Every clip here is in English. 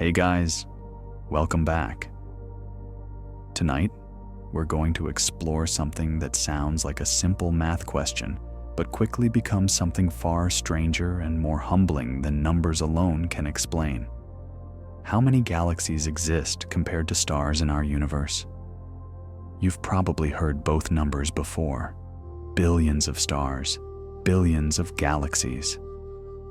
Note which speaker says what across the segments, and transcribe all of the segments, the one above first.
Speaker 1: Hey guys, welcome back. Tonight, we're going to explore something that sounds like a simple math question, but quickly becomes something far stranger and more humbling than numbers alone can explain. How many galaxies exist compared to stars in our universe? You've probably heard both numbers before. Billions of stars, billions of galaxies.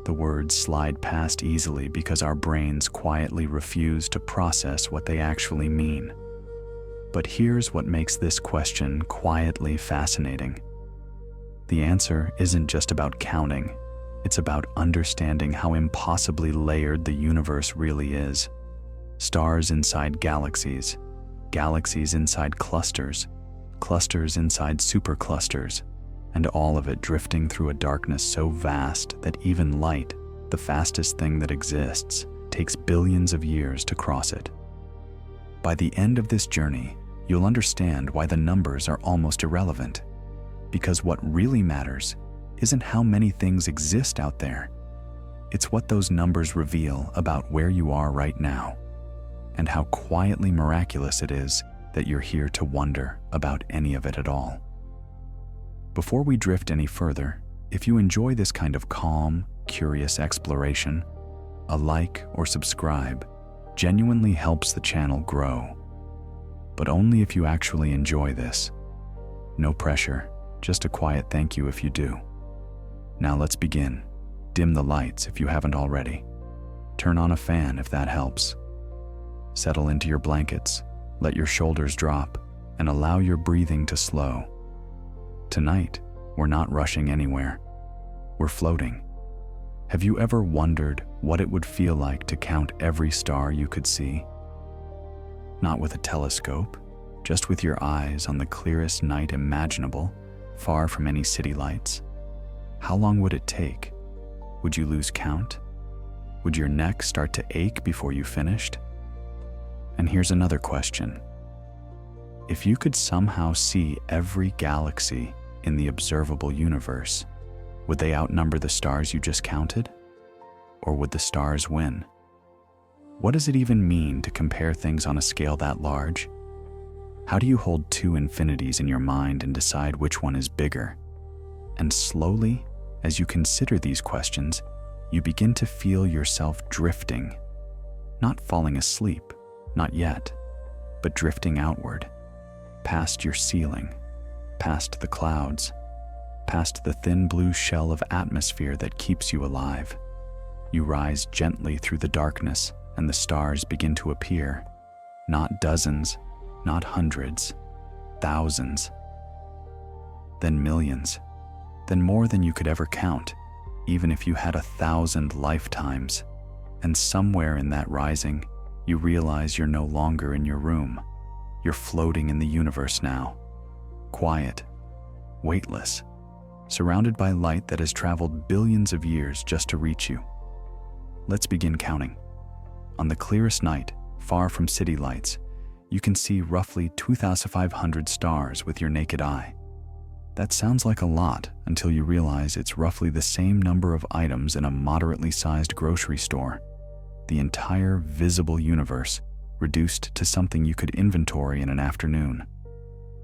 Speaker 1: The words slide past easily because our brains quietly refuse to process what they actually mean. But here's what makes this question quietly fascinating. The answer isn't just about counting, it's about understanding how impossibly layered the universe really is. Stars inside galaxies, galaxies inside clusters, clusters inside superclusters, and all of it drifting through a darkness so vast that even light, the fastest thing that exists, takes billions of years to cross it. By the end of this journey, you'll understand why the numbers are almost irrelevant. Because what really matters isn't how many things exist out there. It's what those numbers reveal about where you are right now, and how quietly miraculous it is that you're here to wonder about any of it at all. Before we drift any further, if you enjoy this kind of calm, curious exploration, a like or subscribe genuinely helps the channel grow. But only if you actually enjoy this. No pressure, just a quiet thank you if you do. Now let's begin. Dim the lights if you haven't already. Turn on a fan if that helps. Settle into your blankets, let your shoulders drop, and allow your breathing to slow. Tonight, we're not rushing anywhere. We're floating. Have you ever wondered what it would feel like to count every star you could see? Not with a telescope, just with your eyes on the clearest night imaginable, far from any city lights. How long would it take? Would you lose count? Would your neck start to ache before you finished? And here's another question. If you could somehow see every galaxy in the observable universe, would they outnumber the stars you just counted? Or would the stars win? What does it even mean to compare things on a scale that large? How do you hold two infinities in your mind and decide which one is bigger? And slowly, as you consider these questions, you begin to feel yourself drifting. Not falling asleep, not yet, but drifting outward, past your ceiling, past the clouds, past the thin blue shell of atmosphere that keeps you alive. You rise gently through the darkness, and the stars begin to appear. Not dozens, not hundreds, thousands. Then millions, then more than you could ever count, even if you had 1,000 lifetimes. And somewhere in that rising, you realize you're no longer in your room. You're floating in the universe now. Quiet, weightless, surrounded by light that has traveled billions of years just to reach you. Let's begin counting. On the clearest night, far from city lights, you can see roughly 2,500 stars with your naked eye. That sounds like a lot until you realize it's roughly the same number of items in a moderately sized grocery store. The entire visible universe reduced to something you could inventory in an afternoon.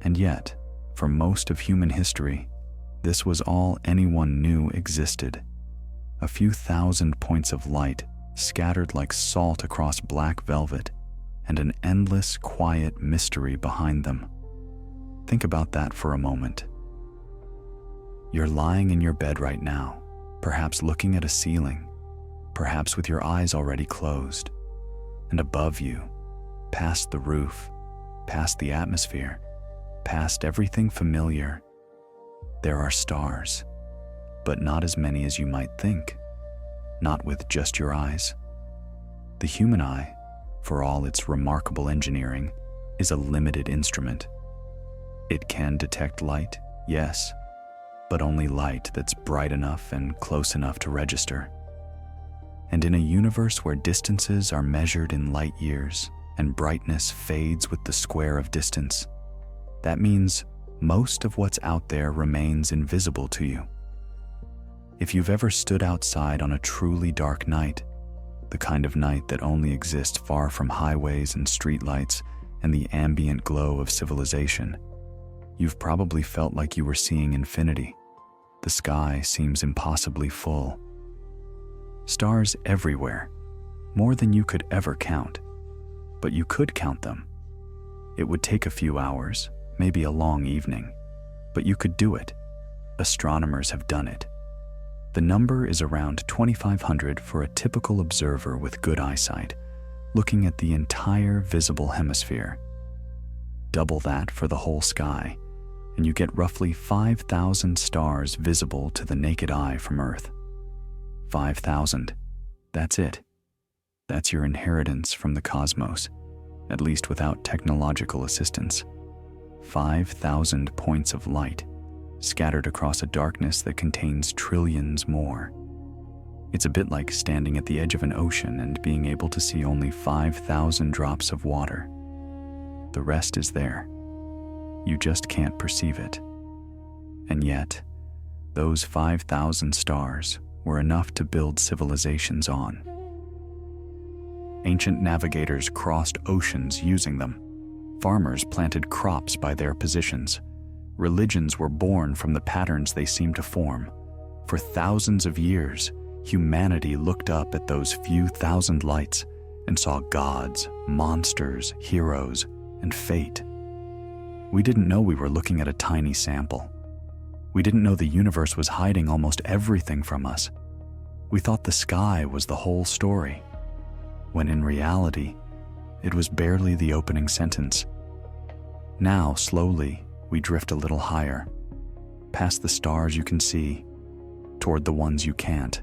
Speaker 1: And yet, for most of human history, this was all anyone knew existed. A few thousand points of light scattered like salt across black velvet, and an endless, quiet mystery behind them. Think about that for a moment. You're lying in your bed right now, perhaps looking at a ceiling, perhaps with your eyes already closed. And above you, past the roof, past the atmosphere, past everything familiar, there are stars, but not as many as you might think, not with just your eyes. The human eye, for all its remarkable engineering, is a limited instrument. It can detect light, yes, but only light that's bright enough and close enough to register. And in a universe where distances are measured in light years and brightness fades with the square of distance, that means most of what's out there remains invisible to you. If you've ever stood outside on a truly dark night, the kind of night that only exists far from highways and streetlights and the ambient glow of civilization. You've probably felt like you were seeing infinity. The sky seems impossibly full. Stars everywhere, more than you could ever count. But you could count them. It would take a few hours, maybe a long evening, but you could do it. Astronomers have done it. The number is around 2,500 for a typical observer with good eyesight, looking at the entire visible hemisphere. Double that for the whole sky, and you get roughly 5,000 stars visible to the naked eye from Earth. 5,000. That's it. That's your inheritance from the cosmos, at least without technological assistance. 5,000 points of light, scattered across a darkness that contains trillions more. It's a bit like standing at the edge of an ocean and being able to see only 5,000 drops of water. The rest is there. You just can't perceive it. And yet, those 5,000 stars were enough to build civilizations on. Ancient navigators crossed oceans using them. Farmers planted crops by their positions. Religions were born from the patterns they seemed to form. For thousands of years, humanity looked up at those few thousand lights and saw gods, monsters, heroes, and fate. We didn't know we were looking at a tiny sample. We didn't know the universe was hiding almost everything from us. We thought the sky was the whole story, when in reality, it was barely the opening sentence. Now, slowly, we drift a little higher, past the stars you can see, toward the ones you can't.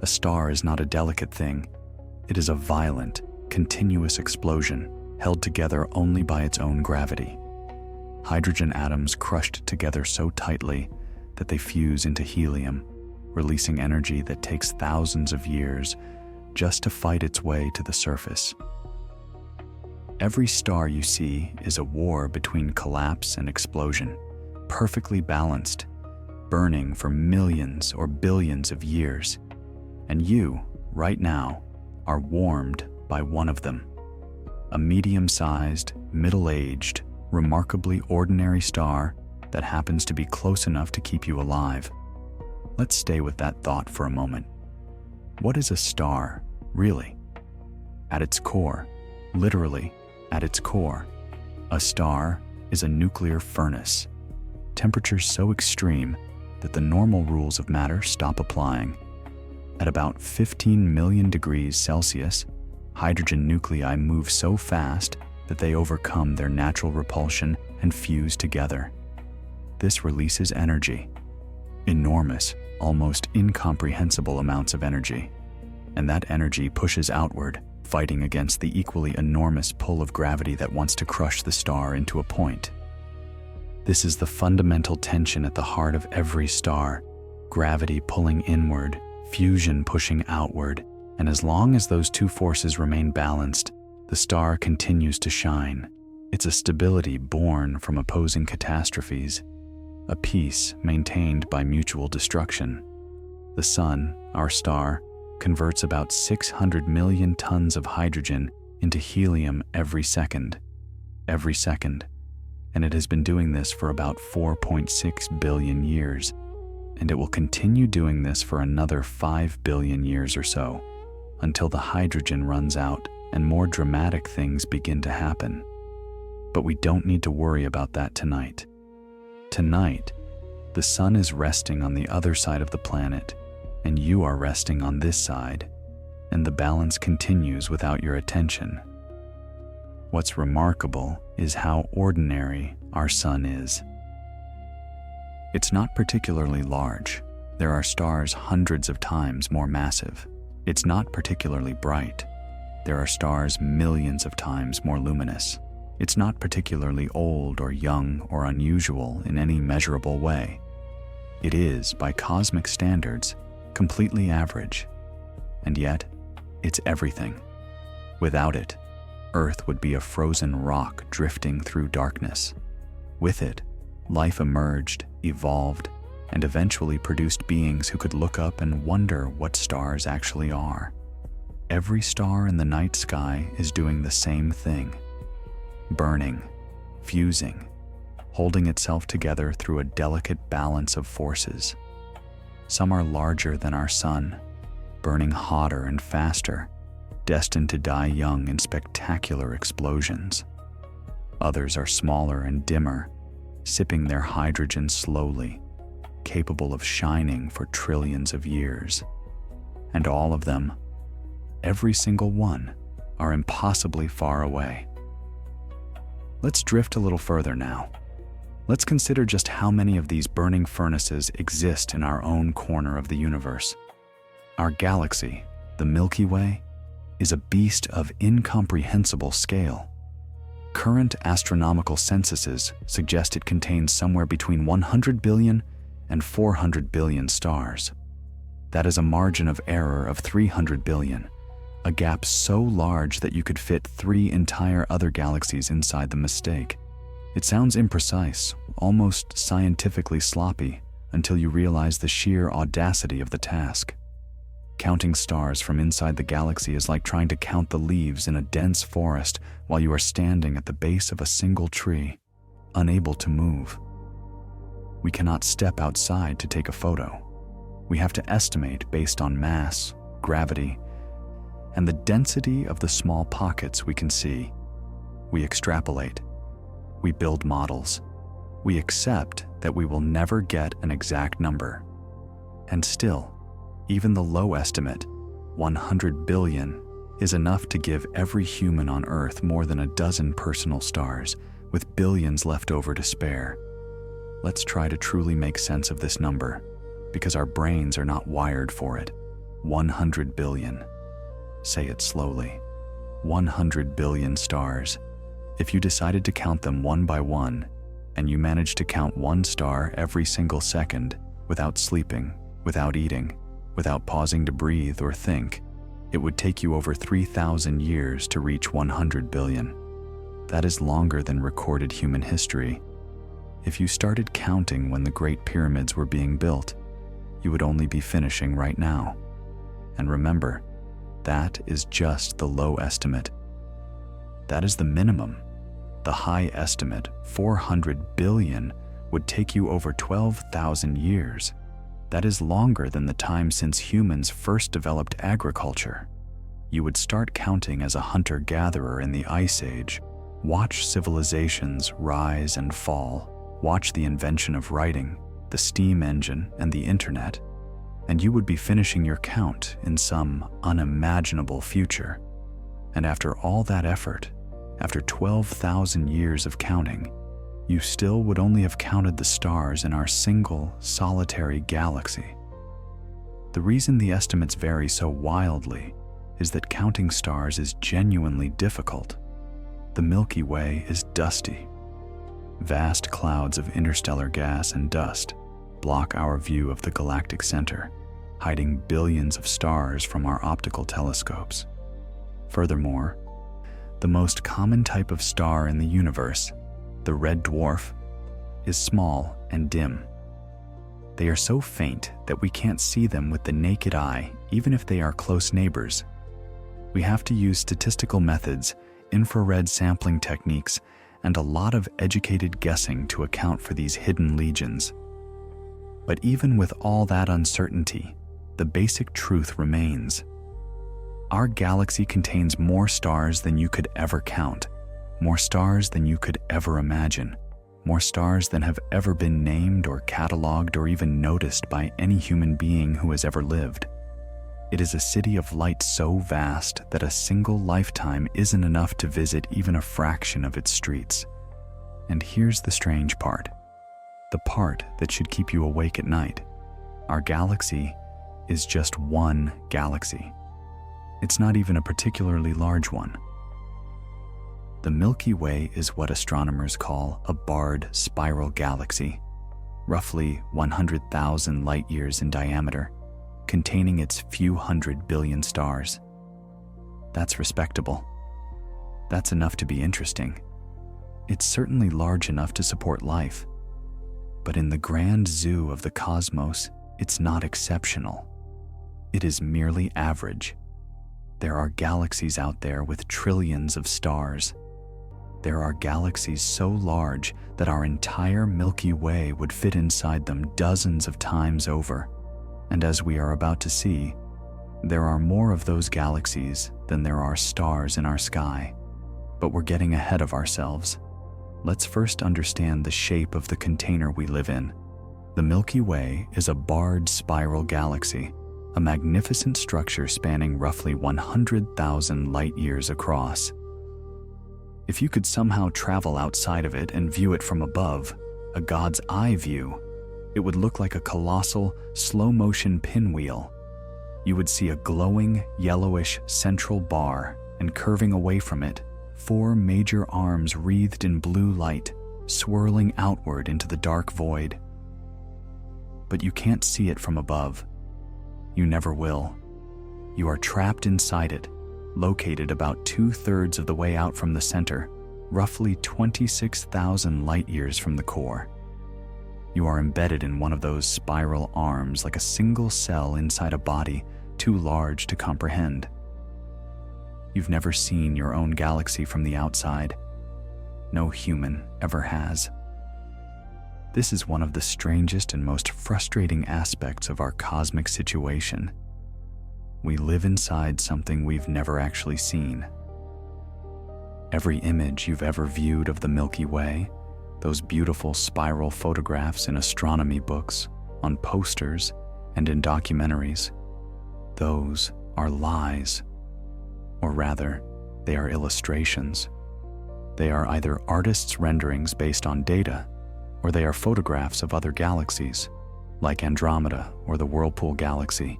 Speaker 1: A star is not a delicate thing. It is a violent, continuous explosion held together only by its own gravity. Hydrogen atoms crushed together so tightly that they fuse into helium, releasing energy that takes thousands of years just to fight its way to the surface. Every star you see is a war between collapse and explosion, perfectly balanced, burning for millions or billions of years. And you, right now, are warmed by one of them. A medium-sized, middle-aged, remarkably ordinary star that happens to be close enough to keep you alive. Let's stay with that thought for a moment. What is a star, really? At its core, literally at its core, a star is a nuclear furnace. Temperatures so extreme that the normal rules of matter stop applying. At about 15 million degrees Celsius, hydrogen nuclei move so fast that they overcome their natural repulsion and fuse together. This releases energy, enormous, almost incomprehensible amounts of energy. And that energy pushes outward, fighting against the equally enormous pull of gravity that wants to crush the star into a point. This is the fundamental tension at the heart of every star: gravity pulling inward, fusion pushing outward, and as long as those two forces remain balanced, the star continues to shine. It's a stability born from opposing catastrophes, a peace maintained by mutual destruction. The sun, our star, converts about 600 million tons of hydrogen into helium every second, and it has been doing this for about 4.6 billion years, and it will continue doing this for another 5 billion years or so, until the hydrogen runs out and more dramatic things begin to happen. But we don't need to worry about that tonight. Tonight, the sun is resting on the other side of the planet, and you are resting on this side, and the balance continues without your attention. What's remarkable is how ordinary our sun is. It's not particularly large. There are stars hundreds of times more massive. It's not particularly bright. There are stars millions of times more luminous. It's not particularly old or young or unusual in any measurable way. It is, by cosmic standards, completely average. And yet, it's everything. Without it, Earth would be a frozen rock drifting through darkness. With it, life emerged, evolved, and eventually produced beings who could look up and wonder what stars actually are. Every star in the night sky is doing the same thing: burning, fusing, holding itself together through a delicate balance of forces. Some are larger than our sun, burning hotter and faster, destined to die young in spectacular explosions. Others are smaller and dimmer, sipping their hydrogen slowly, capable of shining for trillions of years. And all of them, every single one, are impossibly far away. Let's drift a little further now. Let's consider just how many of these burning furnaces exist in our own corner of the universe. Our galaxy, the Milky Way, is a beast of incomprehensible scale. Current astronomical censuses suggest it contains somewhere between 100 billion and 400 billion stars. That is a margin of error of 300 billion, a gap so large that you could fit 3 entire other galaxies inside the mistake. It sounds imprecise, almost scientifically sloppy, until you realize the sheer audacity of the task. Counting stars from inside the galaxy is like trying to count the leaves in a dense forest while you are standing at the base of a single tree, unable to move. We cannot step outside to take a photo. We have to estimate based on mass, gravity, and the density of the small pockets we can see. We extrapolate. We build models. We accept that we will never get an exact number. And still, even the low estimate, 100 billion, is enough to give every human on Earth more than a dozen personal stars, with billions left over to spare. Let's try to truly make sense of this number, because our brains are not wired for it. 100 billion. Say it slowly. 100 billion stars. If you decided to count them one by one, and you managed to count one star every single second, without sleeping, without eating, without pausing to breathe or think, it would take you over 3,000 years to reach 100 billion. That is longer than recorded human history. If you started counting when the Great Pyramids were being built, you would only be finishing right now. And remember, that is just the low estimate. That is the minimum. The high estimate, 400 billion, would take you over 12,000 years. That is longer than the time since humans first developed agriculture. You would start counting as a hunter-gatherer in the Ice Age, watch civilizations rise and fall, watch the invention of writing, the steam engine, and the internet, and you would be finishing your count in some unimaginable future. And after all that effort, after 12,000 years of counting, you still would only have counted the stars in our single, solitary galaxy. The reason the estimates vary so wildly is that counting stars is genuinely difficult. The Milky Way is dusty. Vast clouds of interstellar gas and dust block our view of the galactic center, hiding billions of stars from our optical telescopes. Furthermore, the most common type of star in the universe, the red dwarf, is small and dim. They are so faint that we can't see them with the naked eye, even if they are close neighbors. We have to use statistical methods, infrared sampling techniques, and a lot of educated guessing to account for these hidden legions. But even with all that uncertainty, the basic truth remains. Our galaxy contains more stars than you could ever count, more stars than you could ever imagine, more stars than have ever been named or cataloged or even noticed by any human being who has ever lived. It is a city of light so vast that a single lifetime isn't enough to visit even a fraction of its streets. And here's the strange part, the part that should keep you awake at night. Our galaxy is just one galaxy. It's not even a particularly large one. The Milky Way is what astronomers call a barred spiral galaxy, roughly 100,000 light-years in diameter, containing its few hundred billion stars. That's respectable. That's enough to be interesting. It's certainly large enough to support life. But in the grand zoo of the cosmos, it's not exceptional. It is merely average. There are galaxies out there with trillions of stars. There are galaxies so large that our entire Milky Way would fit inside them dozens of times over. And as we are about to see, there are more of those galaxies than there are stars in our sky. But we're getting ahead of ourselves. Let's first understand the shape of the container we live in. The Milky Way is a barred spiral galaxy, a magnificent structure spanning roughly 100,000 light-years across. If you could somehow travel outside of it and view it from above, a God's eye view, it would look like a colossal, slow-motion pinwheel. You would see a glowing, yellowish central bar, and curving away from it, 4 major arms wreathed in blue light, swirling outward into the dark void. But you can't see it from above. You never will. You are trapped inside it, located about 2/3 of the way out from the center, roughly 26,000 light-years from the core. You are embedded in one of those spiral arms like a single cell inside a body too large to comprehend. You've never seen your own galaxy from the outside. No human ever has. This is one of the strangest and most frustrating aspects of our cosmic situation. We live inside something we've never actually seen. Every image you've ever viewed of the Milky Way, those beautiful spiral photographs in astronomy books, on posters, and in documentaries, those are lies. Or rather, they are illustrations. They are either artists' renderings based on data, or they are photographs of other galaxies, like Andromeda or the Whirlpool Galaxy,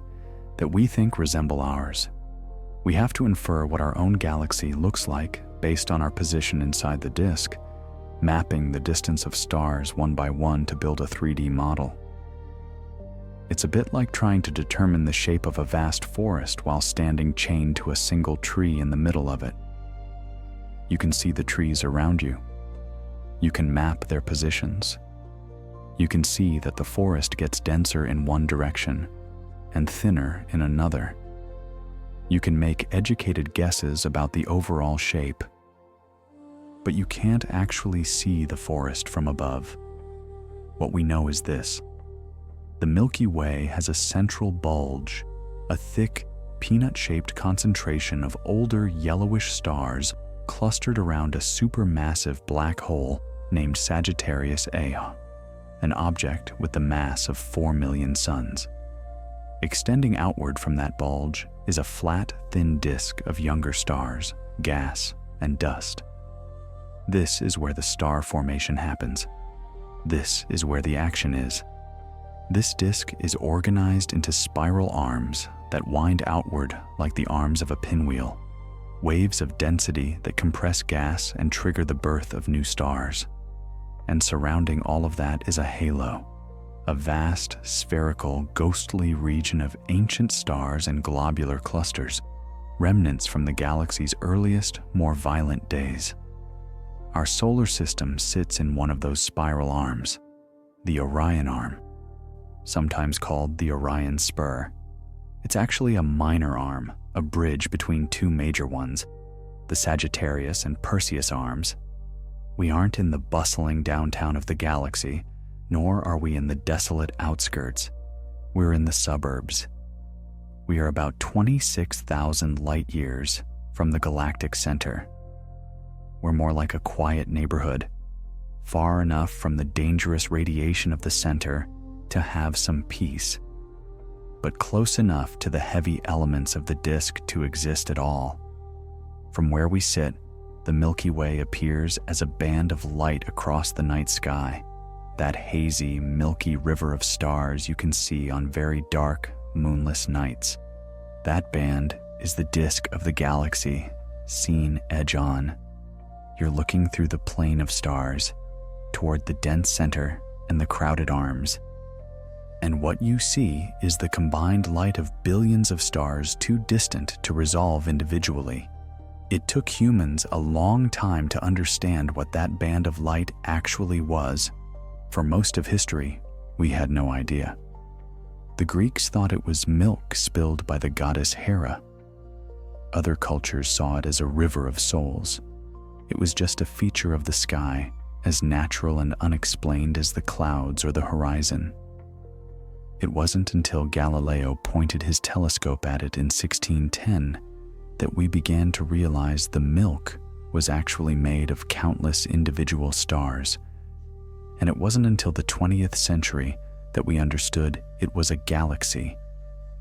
Speaker 1: that we think resemble ours. We have to infer what our own galaxy looks like based on our position inside the disk, mapping the distance of stars one by one to build a 3D model. It's a bit like trying to determine the shape of a vast forest while standing chained to a single tree in the middle of it. You can see the trees around you. You can map their positions. You can see that the forest gets denser in one direction and thinner in another. You can make educated guesses about the overall shape, but you can't actually see the forest from above. What we know is this: the Milky Way has a central bulge, a thick, peanut-shaped concentration of older yellowish stars clustered around a supermassive black hole named Sagittarius A, an object with the mass of 4 million suns. Extending outward from that bulge is a flat, thin disk of younger stars, gas, and dust. This is where the star formation happens. This is where the action is. This disk is organized into spiral arms that wind outward like the arms of a pinwheel, waves of density that compress gas and trigger the birth of new stars. And surrounding all of that is a halo, a vast, spherical, ghostly region of ancient stars and globular clusters, remnants from the galaxy's earliest, more violent days. Our solar system sits in one of those spiral arms, the Orion arm, sometimes called the Orion Spur. It's actually a minor arm, a bridge between 2 major ones, the Sagittarius and Perseus arms. We aren't in the bustling downtown of the galaxy, nor are we in the desolate outskirts. We're in the suburbs. We are about 26,000 light-years from the galactic center. We're more like a quiet neighborhood, far enough from the dangerous radiation of the center to have some peace, but close enough to the heavy elements of the disk to exist at all. From where we sit, the Milky Way appears as a band of light across the night sky, that hazy, milky river of stars you can see on very dark, moonless nights. That band is the disk of the galaxy, seen edge on. You're looking through the plane of stars, toward the dense center and the crowded arms. And what you see is the combined light of billions of stars too distant to resolve individually. It took humans a long time to understand what that band of light actually was. For most of history, we had no idea. The Greeks thought it was milk spilled by the goddess Hera. Other cultures saw it as a river of souls. It was just a feature of the sky, as natural and unexplained as the clouds or the horizon. It wasn't until Galileo pointed his telescope at it in 1610 that we began to realize the milk was actually made of countless individual stars. And it wasn't until the 20th century that we understood it was a galaxy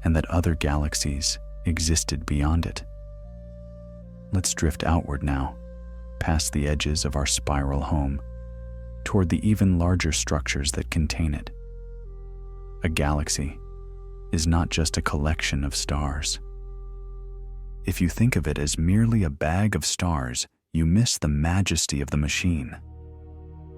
Speaker 1: and that other galaxies existed beyond it. Let's drift outward now, past the edges of our spiral home, toward the even larger structures that contain it. A galaxy is not just a collection of stars. If you think of it as merely a bag of stars, you miss the majesty of the machine.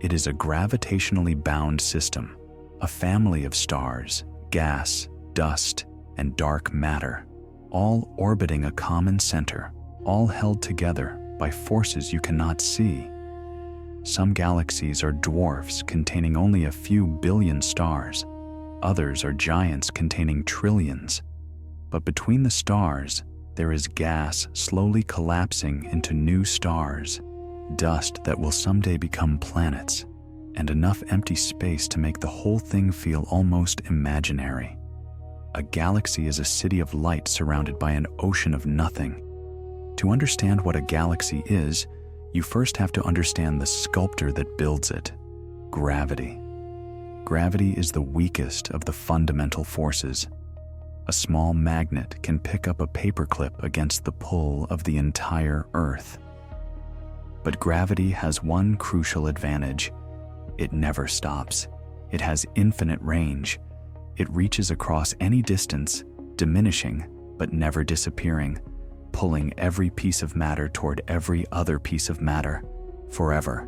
Speaker 1: It is a gravitationally bound system, a family of stars, gas, dust, and dark matter, all orbiting a common center, all held together by forces you cannot see. Some galaxies are dwarfs containing only a few billion stars. Others are giants containing trillions. But between the stars, there is gas slowly collapsing into new stars, dust that will someday become planets, and enough empty space to make the whole thing feel almost imaginary. A galaxy is a city of light surrounded by an ocean of nothing. To understand what a galaxy is, you first have to understand the sculptor that builds it: gravity. Gravity is the weakest of the fundamental forces. A small magnet can pick up a paperclip against the pull of the entire Earth. But gravity has one crucial advantage. It never stops. It has infinite range. It reaches across any distance, diminishing but never disappearing, pulling every piece of matter toward every other piece of matter, forever.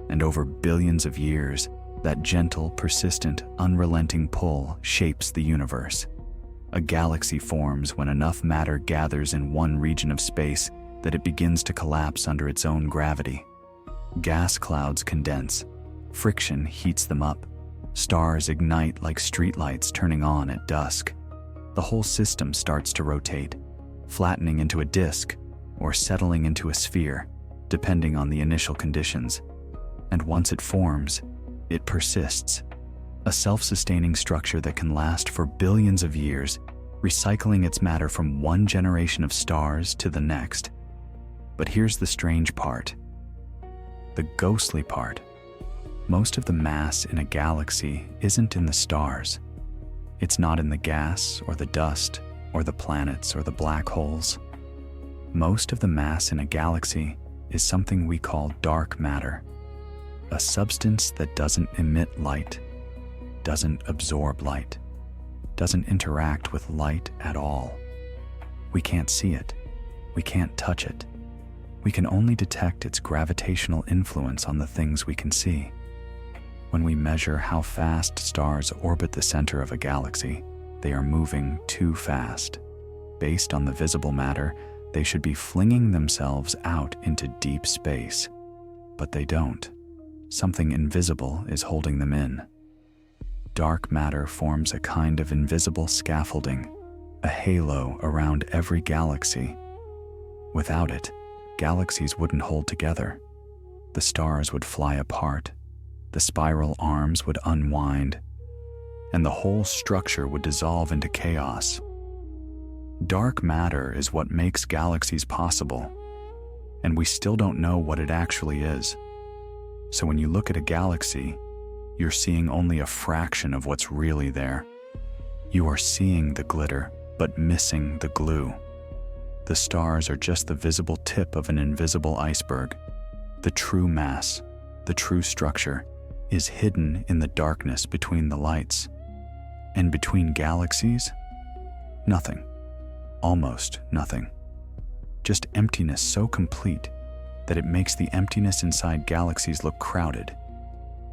Speaker 1: And over billions of years, that gentle, persistent, unrelenting pull shapes the universe. A galaxy forms when enough matter gathers in one region of space that it begins to collapse under its own gravity. Gas clouds condense. Friction heats them up. Stars ignite like streetlights turning on at dusk. The whole system starts to rotate, flattening into a disk or settling into a sphere, depending on the initial conditions. And once it forms, it persists, a self-sustaining structure that can last for billions of years, recycling its matter from one generation of stars to the next. But here's the strange part, the ghostly part. Most of the mass in a galaxy isn't in the stars. It's not in the gas or the dust or the planets or the black holes. Most of the mass in a galaxy is something we call dark matter. A substance that doesn't emit light, doesn't absorb light, doesn't interact with light at all. We can't see it. We can't touch it. We can only detect its gravitational influence on the things we can see. When we measure how fast stars orbit the center of a galaxy, they are moving too fast. Based on the visible matter, they should be flinging themselves out into deep space. But they don't. Something invisible is holding them in. Dark matter forms a kind of invisible scaffolding, a halo around every galaxy. Without it, galaxies wouldn't hold together. The stars would fly apart, the spiral arms would unwind, and the whole structure would dissolve into chaos. Dark matter is what makes galaxies possible, and we still don't know what it actually is. So when you look at a galaxy, you're seeing only a fraction of what's really there. You are seeing the glitter, but missing the glue. The stars are just the visible tip of an invisible iceberg. The true mass, the true structure, is hidden in the darkness between the lights. And between galaxies, nothing. Almost nothing. Just emptiness so complete that it makes the emptiness inside galaxies look crowded.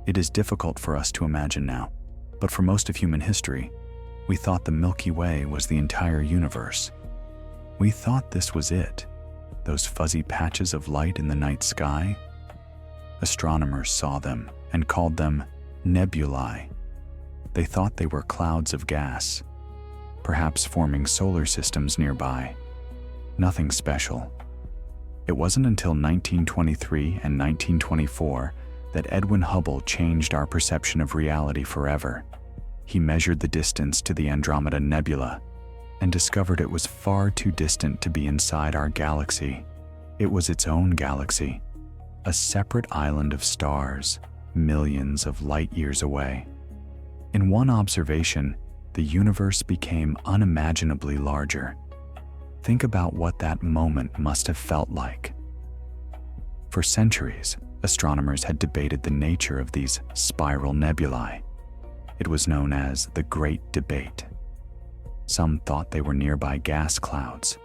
Speaker 1: It is difficult for us to imagine now, but for most of human history, we thought the Milky Way was the entire universe. We thought this was it, those fuzzy patches of light in the night sky. Astronomers saw them and called them nebulae. They thought they were clouds of gas, perhaps forming solar systems nearby. Nothing special. It wasn't until 1923 and 1924 that Edwin Hubble changed our perception of reality forever. He measured the distance to the Andromeda Nebula and discovered it was far too distant to be inside our galaxy. It was its own galaxy, a separate island of stars, millions of light years away. In one observation, the universe became unimaginably larger. Think about what that moment must have felt like. For centuries, astronomers had debated the nature of these spiral nebulae. It was known as the Great Debate. Some thought they were nearby gas clouds.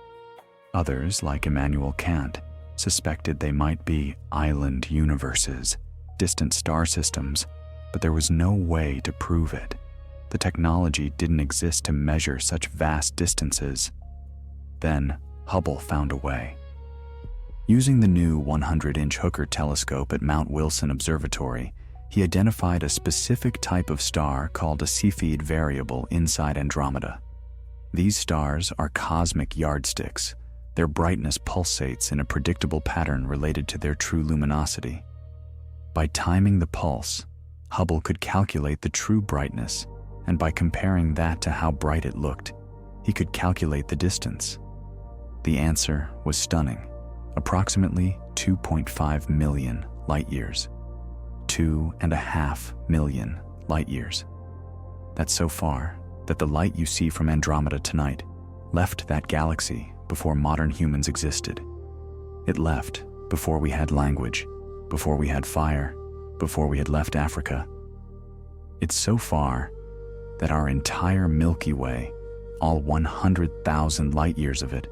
Speaker 1: Others, like Immanuel Kant, suspected they might be island universes, distant star systems, but there was no way to prove it. The technology didn't exist to measure such vast distances. Then, Hubble found a way. Using the new 100-inch Hooker telescope at Mount Wilson Observatory, he identified a specific type of star called a Cepheid variable inside Andromeda. These stars are cosmic yardsticks. Their brightness pulsates in a predictable pattern related to their true luminosity. By timing the pulse, Hubble could calculate the true brightness, and by comparing that to how bright it looked, he could calculate the distance. The answer was stunning. Approximately 2.5 million light-years. 2.5 million light-years. That's so far that the light you see from Andromeda tonight left that galaxy before modern humans existed. It left before we had language, before we had fire, before we had left Africa. It's so far that our entire Milky Way, all 100,000 light-years of it,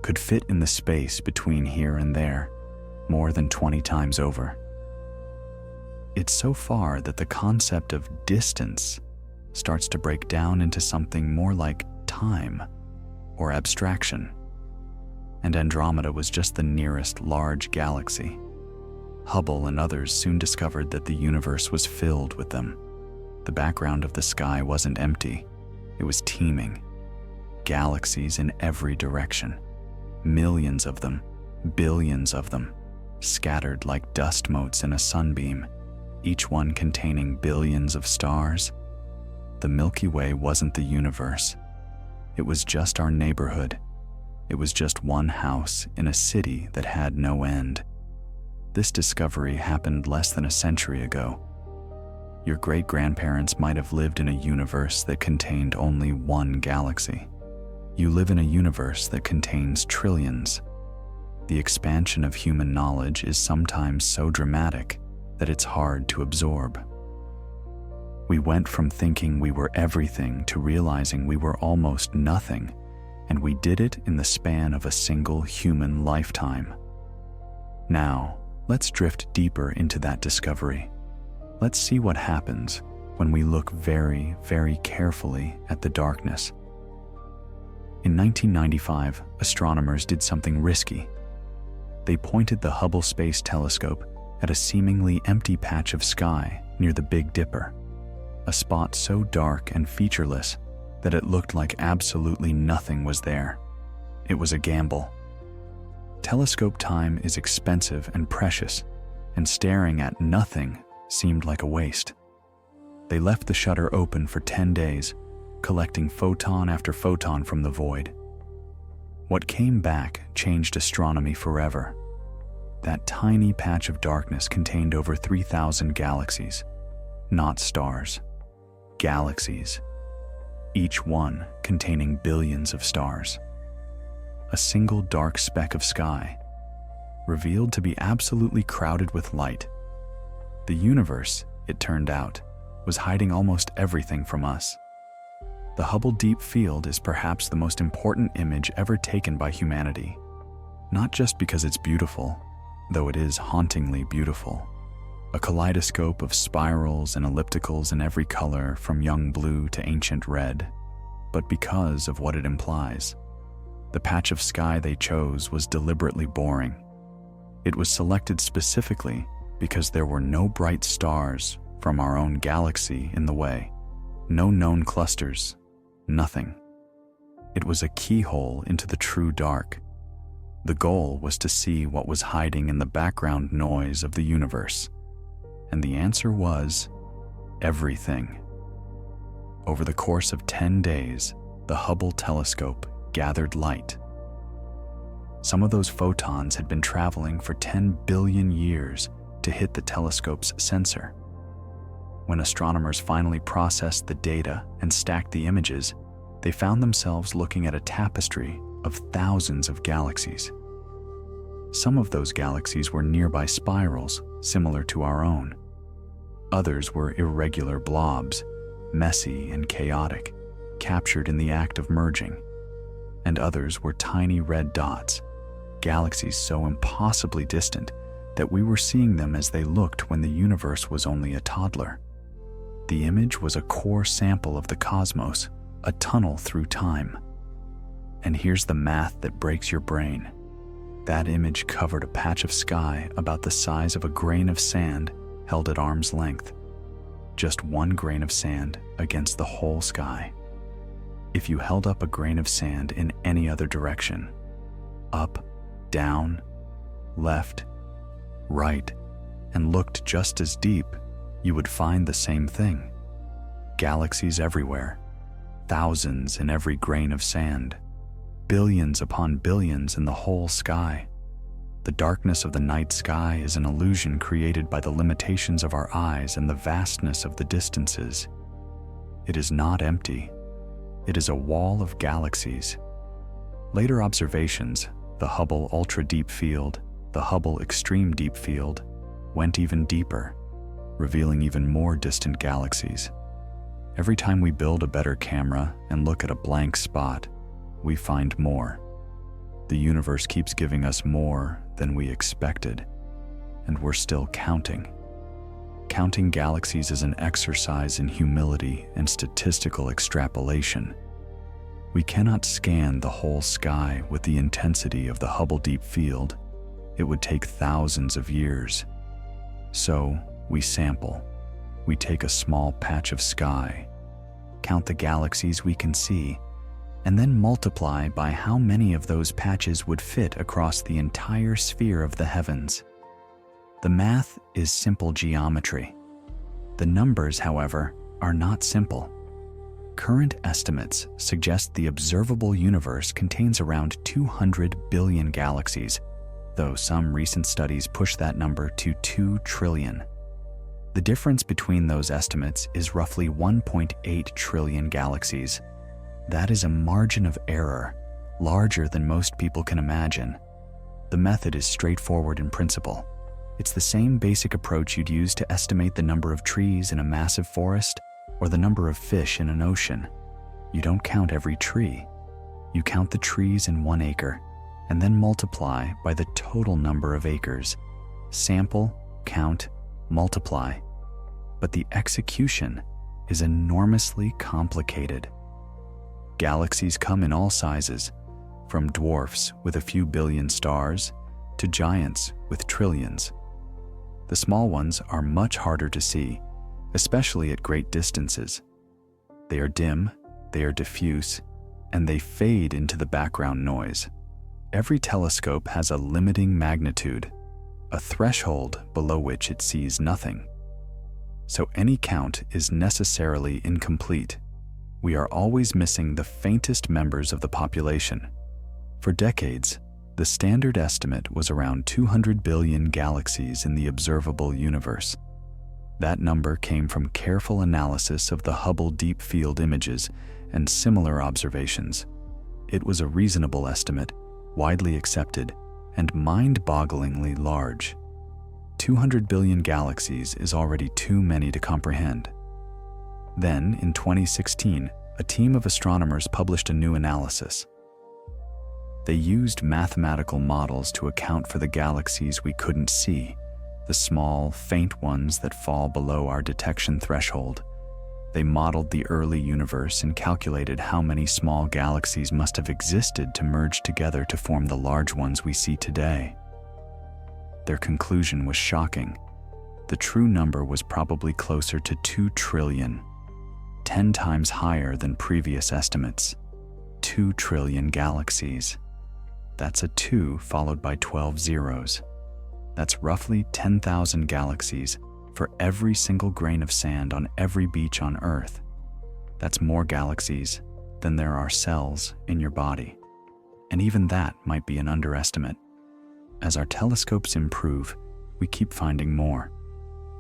Speaker 1: could fit in the space between here and there, more than 20 times over. It's so far that the concept of distance starts to break down into something more like time or abstraction. And Andromeda was just the nearest large galaxy. Hubble and others soon discovered that the universe was filled with them. The background of the sky wasn't empty, it was teeming. Galaxies in every direction. Millions of them, billions of them, scattered like dust motes in a sunbeam, each one containing billions of stars. The Milky Way wasn't the universe. It was just our neighborhood. It was just one house in a city that had no end. This discovery happened less than a century ago. Your great-grandparents might have lived in a universe that contained only one galaxy. You live in a universe that contains trillions. The expansion of human knowledge is sometimes so dramatic that it's hard to absorb. We went from thinking we were everything to realizing we were almost nothing, and we did it in the span of a single human lifetime. Now, let's drift deeper into that discovery. Let's see what happens when we look very, very carefully at the darkness. In 1995, astronomers did something risky. They pointed the Hubble Space Telescope at a seemingly empty patch of sky near the Big Dipper, a spot so dark and featureless that it looked like absolutely nothing was there. It was a gamble. Telescope time is expensive and precious, and staring at nothing seemed like a waste. They left the shutter open for 10 days, collecting photon after photon from the void. What came back changed astronomy forever. That tiny patch of darkness contained over 3,000 galaxies, not stars. Galaxies, each one containing billions of stars. A single dark speck of sky, revealed to be absolutely crowded with light. The universe, it turned out, was hiding almost everything from us. The Hubble Deep Field is perhaps the most important image ever taken by humanity, not just because it's beautiful, though it is hauntingly beautiful. A kaleidoscope of spirals and ellipticals in every color from young blue to ancient red, but because of what it implies. The patch of sky they chose was deliberately boring. It was selected specifically because there were no bright stars from our own galaxy in the way, no known clusters, nothing. It was a keyhole into the true dark, The goal was to see what was hiding in the background noise of the universe. And the answer was everything. Over the course of 10 days, the Hubble telescope gathered light. Some of those photons had been traveling for 10 billion years to hit the telescope's sensor. When astronomers finally processed the data and stacked the images, they found themselves looking at a tapestry of thousands of galaxies. Some of those galaxies were nearby spirals similar to our own. Others were irregular blobs, messy and chaotic, captured in the act of merging. And others were tiny red dots, galaxies so impossibly distant that we were seeing them as they looked when the universe was only a toddler. The image was a core sample of the cosmos, a tunnel through time. And here's the math that breaks your brain. That image covered a patch of sky about the size of a grain of sand held at arm's length. Just one grain of sand against the whole sky. If you held up a grain of sand in any other direction, up, down, left, right, and looked just as deep, you would find the same thing. Galaxies everywhere, thousands in every grain of sand, billions upon billions in the whole sky. The darkness of the night sky is an illusion created by the limitations of our eyes and the vastness of the distances. It is not empty. It is a wall of galaxies. Later observations, the Hubble Ultra Deep Field, the Hubble Extreme Deep Field, went even deeper, revealing even more distant galaxies. Every time we build a better camera and look at a blank spot, we find more. The universe keeps giving us more than we expected, and we're still counting. Counting galaxies is an exercise in humility and statistical extrapolation. We cannot scan the whole sky with the intensity of the Hubble Deep Field. It would take thousands of years. So, we sample. We take a small patch of sky, count the galaxies we can see, and then multiply by how many of those patches would fit across the entire sphere of the heavens. The math is simple geometry. The numbers, however, are not simple. Current estimates suggest the observable universe contains around 200 billion galaxies, though some recent studies push that number to 2 trillion. The difference between those estimates is roughly 1.8 trillion galaxies. That is a margin of error, larger than most people can imagine. The method is straightforward in principle. It's the same basic approach you'd use to estimate the number of trees in a massive forest or the number of fish in an ocean. You don't count every tree. You count the trees in 1 acre and then multiply by the total number of acres. Sample, count, multiply. But the execution is enormously complicated. Galaxies come in all sizes, from dwarfs with a few billion stars to giants with trillions. The small ones are much harder to see, especially at great distances. They are dim, they are diffuse, and they fade into the background noise. Every telescope has a limiting magnitude, a threshold below which it sees nothing. So any count is necessarily incomplete. We are always missing the faintest members of the population. For decades, the standard estimate was around 200 billion galaxies in the observable universe. That number came from careful analysis of the Hubble Deep Field images and similar observations. It was a reasonable estimate, widely accepted, and mind-bogglingly large. 200 billion galaxies is already too many to comprehend. Then, in 2016, a team of astronomers published a new analysis. They used mathematical models to account for the galaxies we couldn't see, the small, faint ones that fall below our detection threshold. They modeled the early universe and calculated how many small galaxies must have existed to merge together to form the large ones we see today. Their conclusion was shocking. The true number was probably closer to 2 trillion, 10 times higher than previous estimates. 2 trillion galaxies. That's a 2 followed by 12 zeros. That's roughly 10,000 galaxies for every single grain of sand on every beach on Earth. That's more galaxies than there are cells in your body. And even that might be an underestimate. As our telescopes improve, we keep finding more.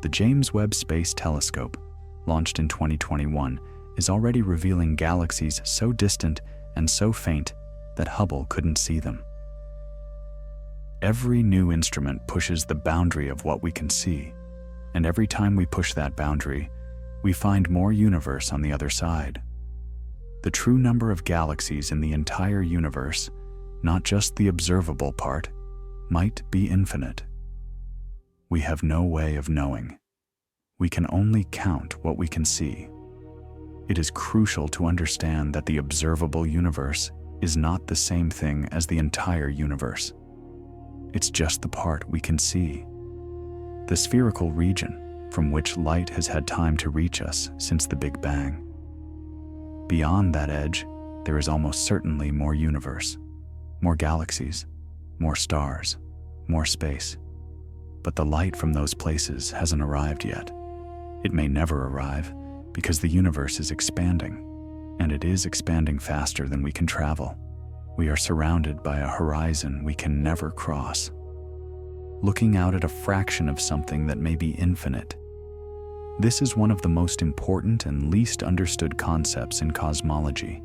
Speaker 1: The James Webb Space Telescope, launched in 2021, is already revealing galaxies so distant and so faint that Hubble couldn't see them. Every new instrument pushes the boundary of what we can see, and every time we push that boundary, we find more universe on the other side. The true number of galaxies in the entire universe, not just the observable part, might be infinite. We have no way of knowing. We can only count what we can see. It is crucial to understand that the observable universe is not the same thing as the entire universe. It's just the part we can see. The spherical region from which light has had time to reach us since the Big Bang. Beyond that edge, there is almost certainly more universe, more galaxies, more stars, more space. But the light from those places hasn't arrived yet. It may never arrive because the universe is expanding, and it is expanding faster than we can travel. We are surrounded by a horizon we can never cross, looking out at a fraction of something that may be infinite. This is one of the most important and least understood concepts in cosmology.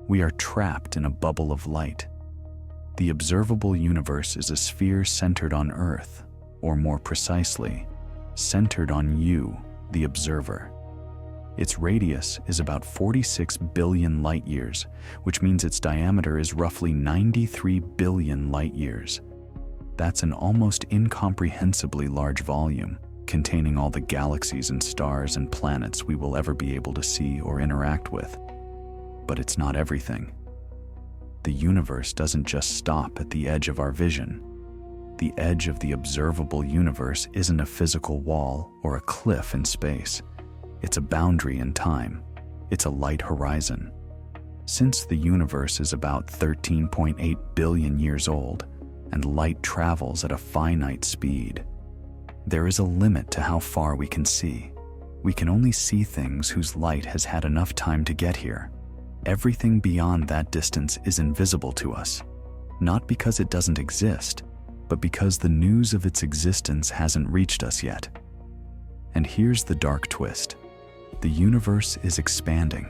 Speaker 1: We are trapped in a bubble of light. The observable universe is a sphere centered on Earth, or more precisely, centered on you, the observer. Its radius is about 46 billion light years, which means its diameter is roughly 93 billion light years. That's an almost incomprehensibly large volume, containing all the galaxies and stars and planets we will ever be able to see or interact with. But it's not everything. The universe doesn't just stop at the edge of our vision. The edge of the observable universe isn't a physical wall or a cliff in space. It's a boundary in time. It's a light horizon. Since the universe is about 13.8 billion years old, and light travels at a finite speed, there is a limit to how far we can see. We can only see things whose light has had enough time to get here. Everything beyond that distance is invisible to us, not because it doesn't exist, but because the news of its existence hasn't reached us yet. And here's the dark twist. The universe is expanding.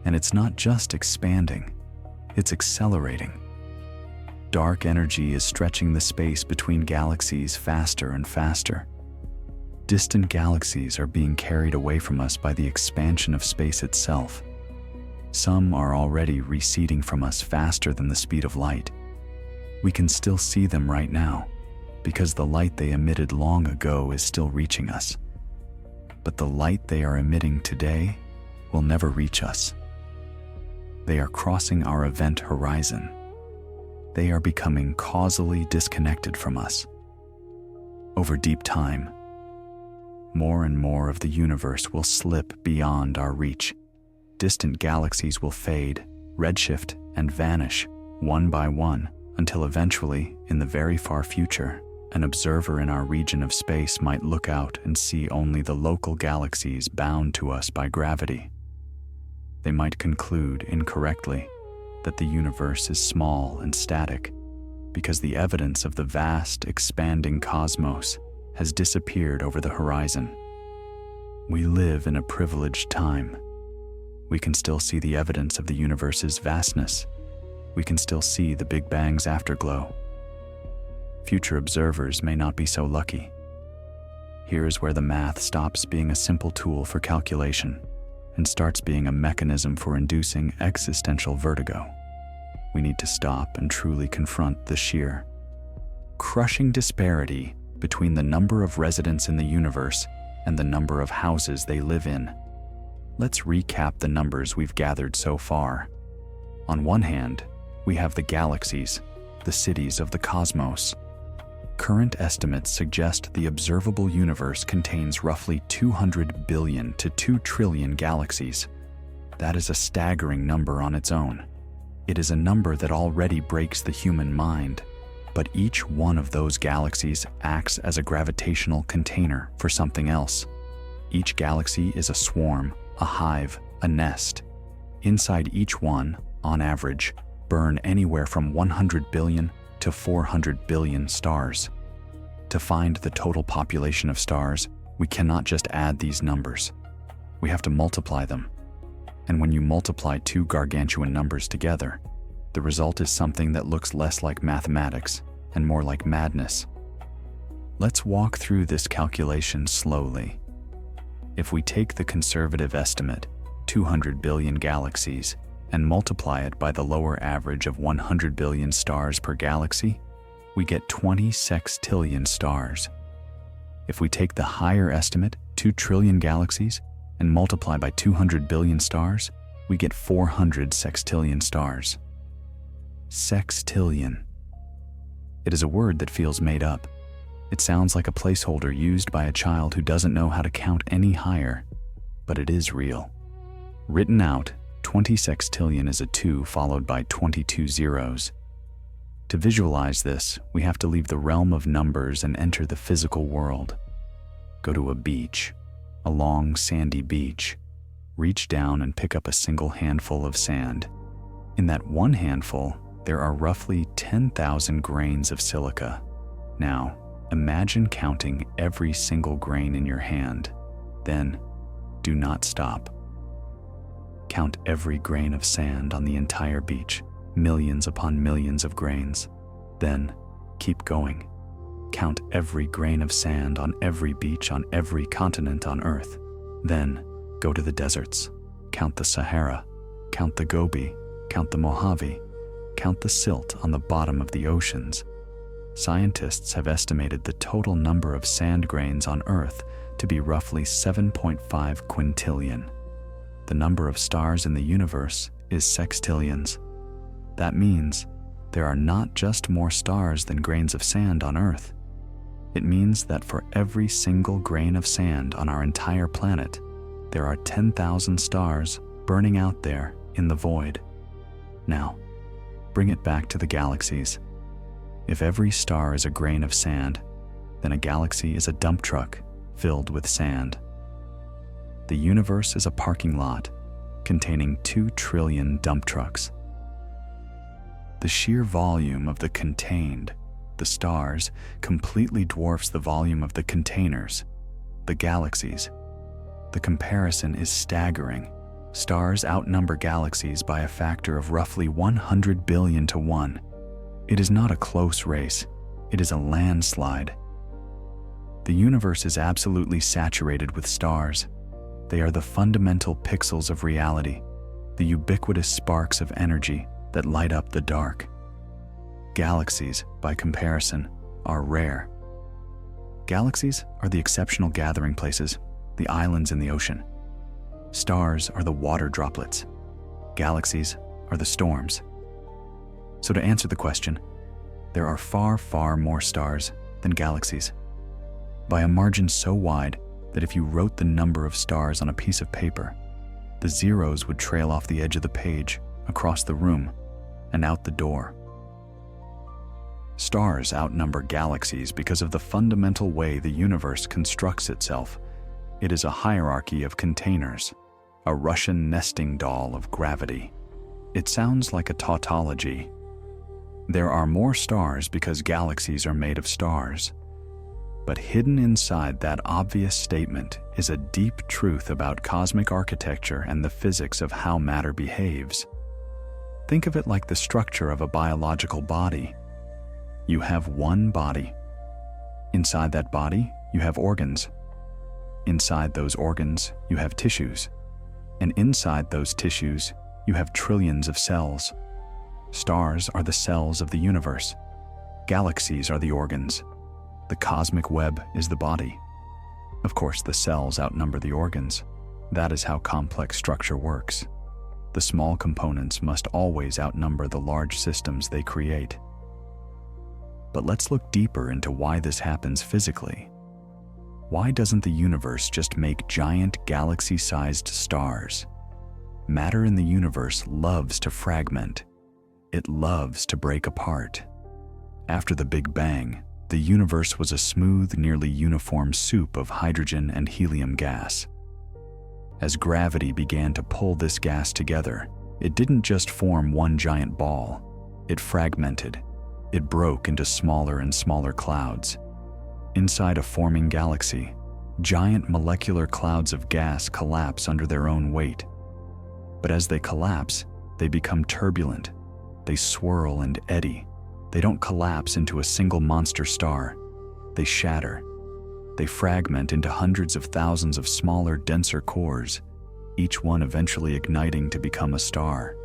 Speaker 1: And it's not just expanding, it's accelerating. Dark energy is stretching the space between galaxies faster and faster. Distant galaxies are being carried away from us by the expansion of space itself. Some are already receding from us faster than the speed of light. We can still see them right now, because the light they emitted long ago is still reaching us. But the light they are emitting today will never reach us. They are crossing our event horizon. They are becoming causally disconnected from us. Over deep time, more and more of the universe will slip beyond our reach. Distant galaxies will fade, redshift, and vanish one by one until eventually, in the very far future, an observer in our region of space might look out and see only the local galaxies bound to us by gravity. They might conclude incorrectly that the universe is small and static because the evidence of the vast, expanding cosmos has disappeared over the horizon. We live in a privileged time. We can still see the evidence of the universe's vastness. We can still see the Big Bang's afterglow. Future observers may not be so lucky. Here is where the math stops being a simple tool for calculation and starts being a mechanism for inducing existential vertigo. We need to stop and truly confront the sheer, crushing disparity between the number of residents in the universe and the number of houses they live in. Let's recap the numbers we've gathered so far. On one hand, we have the galaxies, the cities of the cosmos. Current estimates suggest the observable universe contains roughly 200 billion to 2 trillion galaxies. That is a staggering number on its own. It is a number that already breaks the human mind, but each one of those galaxies acts as a gravitational container for something else. Each galaxy is a swarm, a hive, a nest. Inside each one, on average, burn anywhere from 100 billion to 400 billion stars. To find the total population of stars, we cannot just add these numbers. We have to multiply them. And when you multiply two gargantuan numbers together, the result is something that looks less like mathematics and more like madness. Let's walk through this calculation slowly. If we take the conservative estimate, 200 billion galaxies, and multiply it by the lower average of 100 billion stars per galaxy, we get 20 sextillion stars. If we take the higher estimate, 2 trillion galaxies, and multiply by 200 billion stars, we get 400 sextillion stars. Sextillion. It is a word that feels made up. It sounds like a placeholder used by a child who doesn't know how to count any higher, but it is real. Written out, 20 sextillion is a 2 followed by 22 zeros. To visualize this, we have to leave the realm of numbers and enter the physical world. Go to a beach, a long sandy beach. Reach down and pick up a single handful of sand. In that one handful, there are roughly 10,000 grains of silica. Now, imagine counting every single grain in your hand. Then, do not stop. Count every grain of sand on the entire beach, millions upon millions of grains. Then, keep going. Count every grain of sand on every beach on every continent on Earth. Then, go to the deserts. Count the Sahara. Count the Gobi. Count the Mojave. Count the silt on the bottom of the oceans. Scientists have estimated the total number of sand grains on Earth to be roughly 7.5 quintillion. The number of stars in the universe is sextillions. That means there are not just more stars than grains of sand on Earth. It means that for every single grain of sand on our entire planet, there are 10,000 stars burning out there in the void. Now, bring it back to the galaxies. If every star is a grain of sand, then a galaxy is a dump truck filled with sand. The universe is a parking lot containing 2 trillion dump trucks. The sheer volume of the contained, the stars, completely dwarfs the volume of the containers, the galaxies. The comparison is staggering. Stars outnumber galaxies by a factor of roughly 100 billion to 1. It is not a close race, it is a landslide. The universe is absolutely saturated with stars. They are the fundamental pixels of reality, the ubiquitous sparks of energy that light up the dark. Galaxies, by comparison, are rare. Galaxies are the exceptional gathering places, the islands in the ocean. Stars are the water droplets. Galaxies are the storms. So to answer the question, there are far, far more stars than galaxies. By a margin so wide that if you wrote the number of stars on a piece of paper, the zeros would trail off the edge of the page, across the room, and out the door. Stars outnumber galaxies because of the fundamental way the universe constructs itself. It is a hierarchy of containers, a Russian nesting doll of gravity. It sounds like a tautology. There are more stars because galaxies are made of stars. But hidden inside that obvious statement is a deep truth about cosmic architecture and the physics of how matter behaves. Think of it like the structure of a biological body. You have one body. Inside that body, you have organs. Inside those organs, you have tissues. And inside those tissues, you have trillions of cells. Stars are the cells of the universe. Galaxies are the organs. The cosmic web is the body. Of course, the cells outnumber the organs. That is how complex structure works. The small components must always outnumber the large systems they create. But let's look deeper into why this happens physically. Why doesn't the universe just make giant galaxy-sized stars? Matter in the universe loves to fragment. it loves to break apart. After the Big Bang, the universe was a smooth, nearly uniform soup of hydrogen and helium gas. As gravity began to pull this gas together, it didn't just form one giant ball. It fragmented. It broke into smaller and smaller clouds. Inside a forming galaxy, giant molecular clouds of gas collapse under their own weight. But as they collapse, they become turbulent. They swirl and eddy. They don't collapse into a single monster star. They shatter. They fragment into hundreds of thousands of smaller, denser cores, each one eventually igniting to become a star.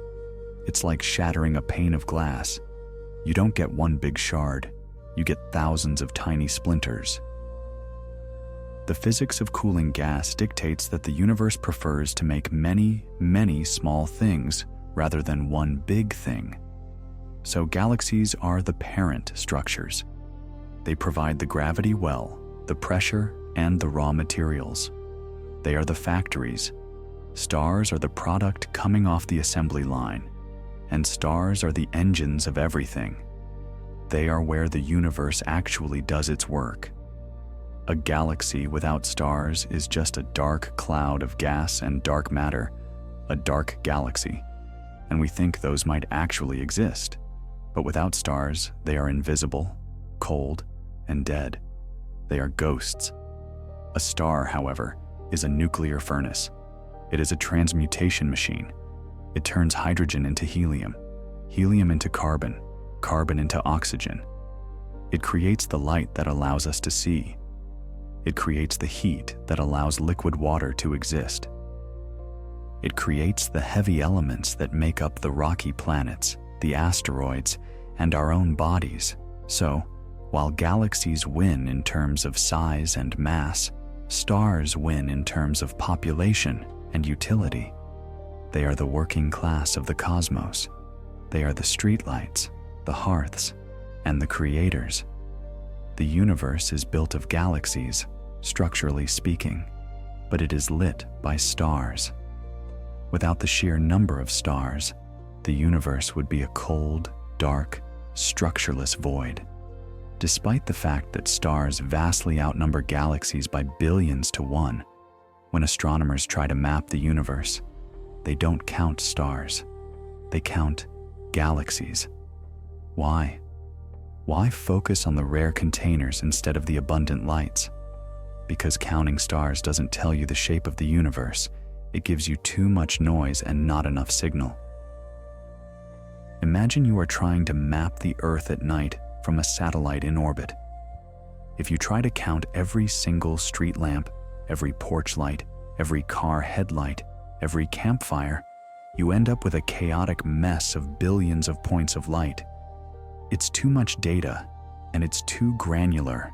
Speaker 1: It's like shattering a pane of glass. You don't get one big shard. You get thousands of tiny splinters. The physics of cooling gas dictates that the universe prefers to make many, many small things rather than one big thing. So galaxies are the parent structures. They provide the gravity well, the pressure, and the raw materials. They are the factories. Stars are the product coming off the assembly line, and stars are the engines of everything. They are where the universe actually does its work. A galaxy without stars is just a dark cloud of gas and dark matter, a dark galaxy, and we think those might actually exist. But without stars, they are invisible, cold, and dead. They are ghosts. A star, however, is a nuclear furnace. It is a transmutation machine. It turns hydrogen into helium, helium into carbon, carbon into oxygen. It creates the light that allows us to see. It creates the heat that allows liquid water to exist. It creates the heavy elements that make up the rocky planets, the asteroids, and our own bodies. So, while galaxies win in terms of size and mass, stars win in terms of population and utility. They are the working class of the cosmos. They are the streetlights, the hearths, and the creators. The universe is built of galaxies, structurally speaking, but it is lit by stars. Without the sheer number of stars, the universe would be a cold, dark, structureless void. Despite the fact that stars vastly outnumber galaxies by billions to one, when astronomers try to map the universe, they don't count stars. They count galaxies. Why? Why focus on the rare containers instead of the abundant lights? Because counting stars doesn't tell you the shape of the universe. It gives you too much noise and not enough signal. Imagine you are trying to map the Earth at night from a satellite in orbit. If you try to count every single street lamp, every porch light, every car headlight, every campfire, you end up with a chaotic mess of billions of points of light. It's too much data, and it's too granular.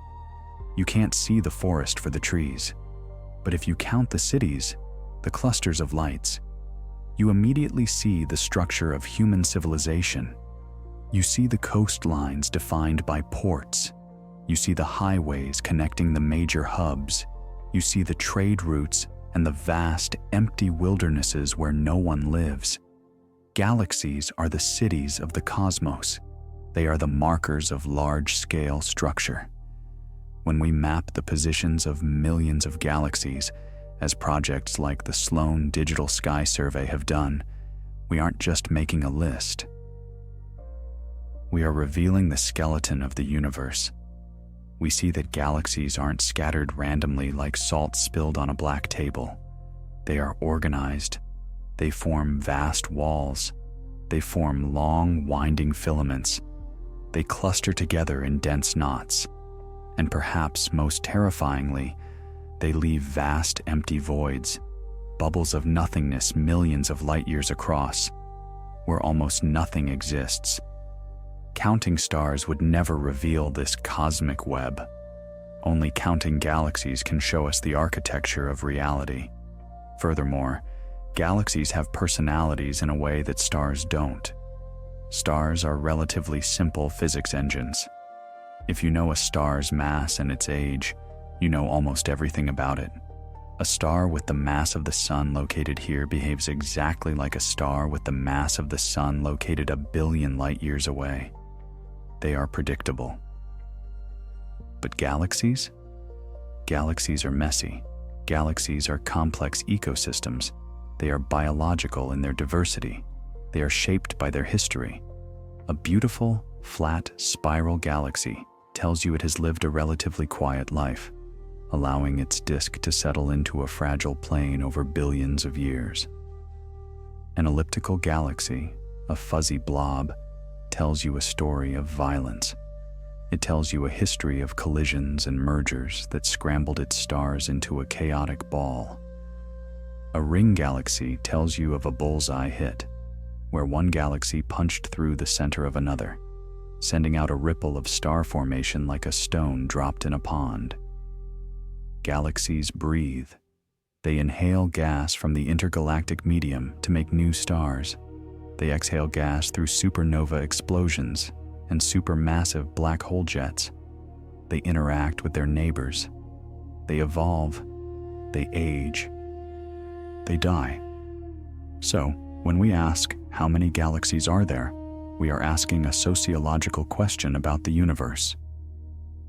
Speaker 1: You can't see the forest for the trees. But if you count the cities, the clusters of lights, you immediately see the structure of human civilization. You see the coastlines defined by ports. You see the highways connecting the major hubs. You see the trade routes and the vast, empty wildernesses where no one lives. Galaxies are the cities of the cosmos. They are the markers of large-scale structure. When we map the positions of millions of galaxies, as projects like the Sloan Digital Sky Survey have done, we aren't just making a list. We are revealing the skeleton of the universe. We see that galaxies aren't scattered randomly like salt spilled on a black table. They are organized. They form vast walls. They form long, winding filaments. They cluster together in dense knots. And perhaps most terrifyingly, they leave vast, empty voids, bubbles of nothingness millions of light years across, where almost nothing exists. Counting stars would never reveal this cosmic web. Only counting galaxies can show us the architecture of reality. Furthermore, galaxies have personalities in a way that stars don't. Stars are relatively simple physics engines. If you know a star's mass and its age, you know almost everything about it. A star with the mass of the Sun located here behaves exactly like a star with the mass of the Sun located a billion light-years away. They are predictable. But galaxies? Galaxies are messy. Galaxies are complex ecosystems. They are biological in their diversity. They are shaped by their history. A beautiful, flat, spiral galaxy tells you it has lived a relatively quiet life, allowing its disk to settle into a fragile plane over billions of years. An elliptical galaxy, a fuzzy blob, tells you a story of violence. It tells you a history of collisions and mergers that scrambled its stars into a chaotic ball. A ring galaxy tells you of a bullseye hit, where one galaxy punched through the center of another, sending out a ripple of star formation like a stone dropped in a pond. Galaxies breathe. They inhale gas from the intergalactic medium to make new stars. They exhale gas through supernova explosions and supermassive black hole jets. They interact with their neighbors. They evolve. They age. They die. So, when we ask, how many galaxies are there, we are asking a sociological question about the universe.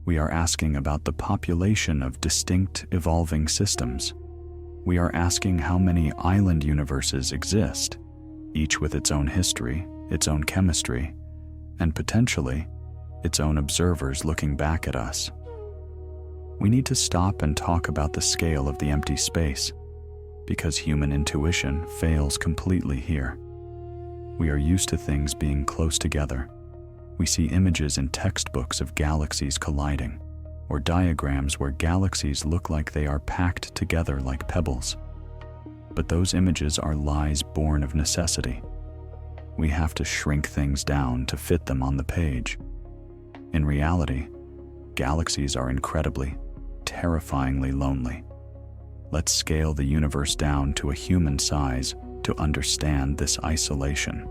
Speaker 1: We are asking about the population of distinct, evolving systems. We are asking how many island universes exist, each with its own history, its own chemistry, and potentially, its own observers looking back at us. We need to stop and talk about the scale of the empty space, because human intuition fails completely here. We are used to things being close together. We see images in textbooks of galaxies colliding, or diagrams where galaxies look like they are packed together like pebbles. But those images are lies born of necessity. We have to shrink things down to fit them on the page. In reality, galaxies are incredibly, terrifyingly lonely. Let's scale the universe down to a human size to understand this isolation.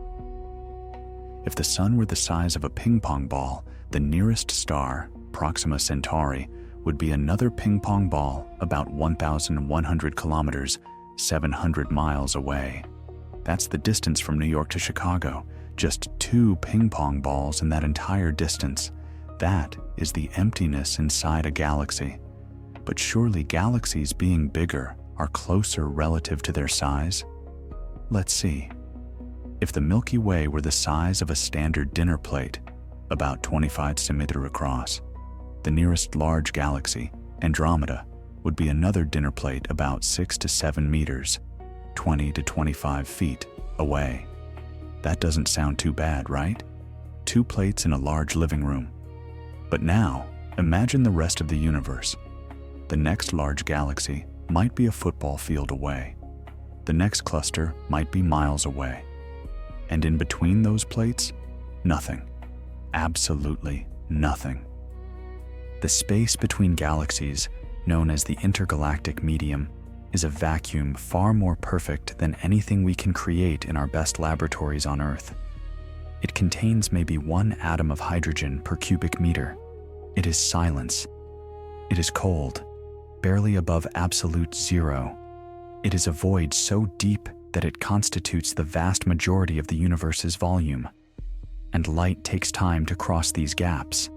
Speaker 1: If the Sun were the size of a ping-pong ball, the nearest star, Proxima Centauri, would be another ping-pong ball about 1,100 kilometers, 700 miles away. That's the distance from New York to Chicago, just 2 ping-pong balls in that entire distance. That is the emptiness inside a galaxy. But surely galaxies being bigger are closer relative to their size? Let's see. If the Milky Way were the size of a standard dinner plate, about 25 centimeters across, the nearest large galaxy, Andromeda, would be another dinner plate about 6 to 7 meters, 20 to 25 feet away. That doesn't sound too bad, right? 2 plates in a large living room. But now, imagine the rest of the universe. The next large galaxy might be a football field away. The next cluster might be miles away. And in between those plates, nothing. Absolutely nothing. The space between galaxies, known as the intergalactic medium, is a vacuum far more perfect than anything we can create in our best laboratories on Earth. It contains maybe 1 atom of hydrogen per cubic meter. It is silence. It is cold, barely above absolute zero. It is a void so deep that it constitutes the vast majority of the universe's volume. And light takes time to cross these gaps.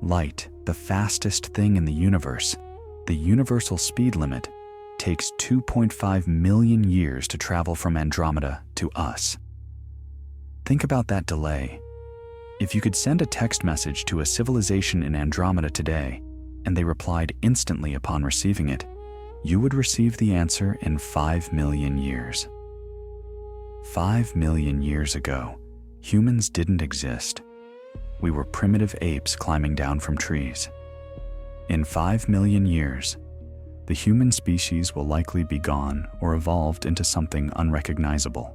Speaker 1: Light, the fastest thing in the universe, the universal speed limit, takes 2.5 million years to travel from Andromeda to us. Think about that delay. If you could send a text message to a civilization in Andromeda today, and they replied instantly upon receiving it, you would receive the answer in 5 million years. 5 million years ago, humans didn't exist. We were primitive apes climbing down from trees. In 5 million years, the human species will likely be gone or evolved into something unrecognizable.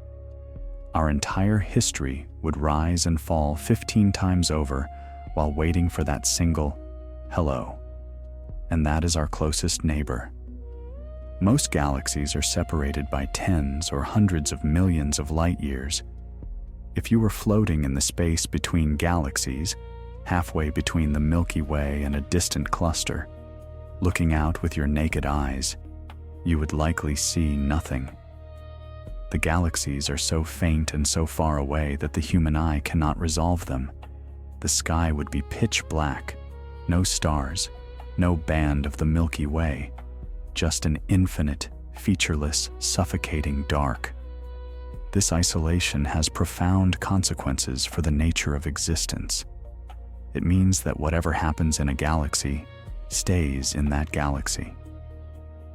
Speaker 1: Our entire history would rise and fall 15 times over while waiting for that single hello. And that is our closest neighbor. Most galaxies are separated by tens or hundreds of millions of light years. If you were floating in the space between galaxies, halfway between the Milky Way and a distant cluster, looking out with your naked eyes, you would likely see nothing. The galaxies are so faint and so far away that the human eye cannot resolve them. The sky would be pitch black, no stars, no band of the Milky Way, just an infinite, featureless, suffocating dark. This isolation has profound consequences for the nature of existence. It means that whatever happens in a galaxy stays in that galaxy.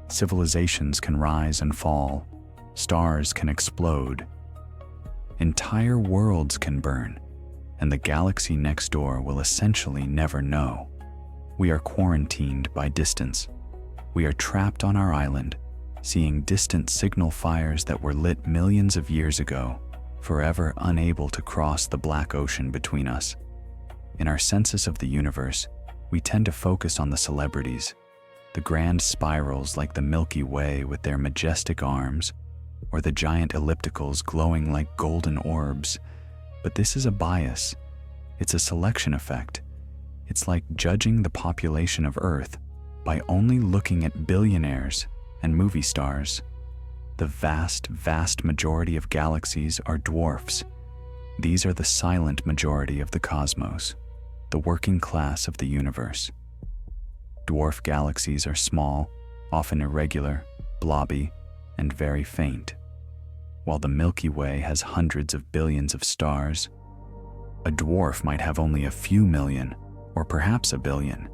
Speaker 1: Civilizations can rise and fall, stars can explode, entire worlds can burn, and the galaxy next door will essentially never know. We are quarantined by distance. We are trapped on our island, seeing distant signal fires that were lit millions of years ago, forever unable to cross the black ocean between us. In our census of the universe, we tend to focus on the celebrities, the grand spirals like the Milky Way with their majestic arms, or the giant ellipticals glowing like golden orbs. But this is a bias. It's a selection effect. It's like judging the population of Earth by only looking at billionaires and movie stars. The vast majority of galaxies are dwarfs. These are the silent majority of the cosmos, the working class of the universe. Dwarf galaxies are small, often irregular, blobby, and very faint. While the Milky Way has hundreds of billions of stars, a dwarf might have only a few million, or perhaps a billion.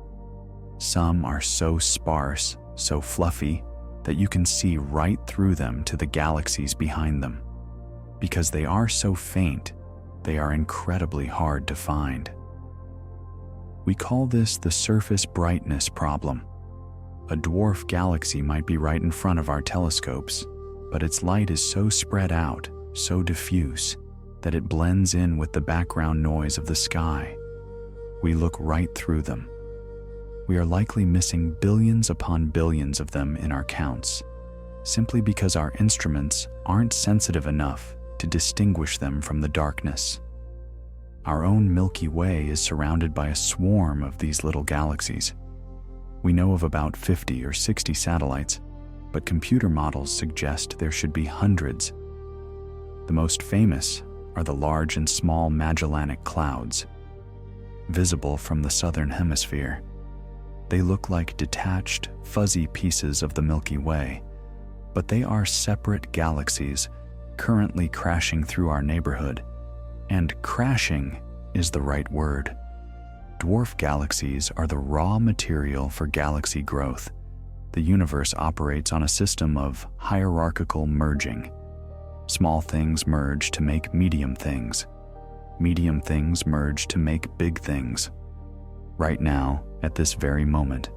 Speaker 1: Some are so sparse, so fluffy, that you can see right through them to the galaxies behind them. Because they are so faint, they are incredibly hard to find. We call this the surface brightness problem. A dwarf galaxy might be right in front of our telescopes, but its light is so spread out, so diffuse, that it blends in with the background noise of the sky. We look right through them. We are likely missing billions upon billions of them in our counts, simply because our instruments aren't sensitive enough to distinguish them from the darkness. Our own Milky Way is surrounded by a swarm of these little galaxies. We know of about 50 or 60 satellites, but computer models suggest there should be hundreds. The most famous are the Large and Small Magellanic Clouds, visible from the southern hemisphere. They look like detached, fuzzy pieces of the Milky Way, but they are separate galaxies currently crashing through our neighborhood. And crashing is the right word. Dwarf galaxies are the raw material for galaxy growth. The universe operates on a system of hierarchical merging. Small things merge to make medium things. Medium things merge to make big things. Right now, at this very moment,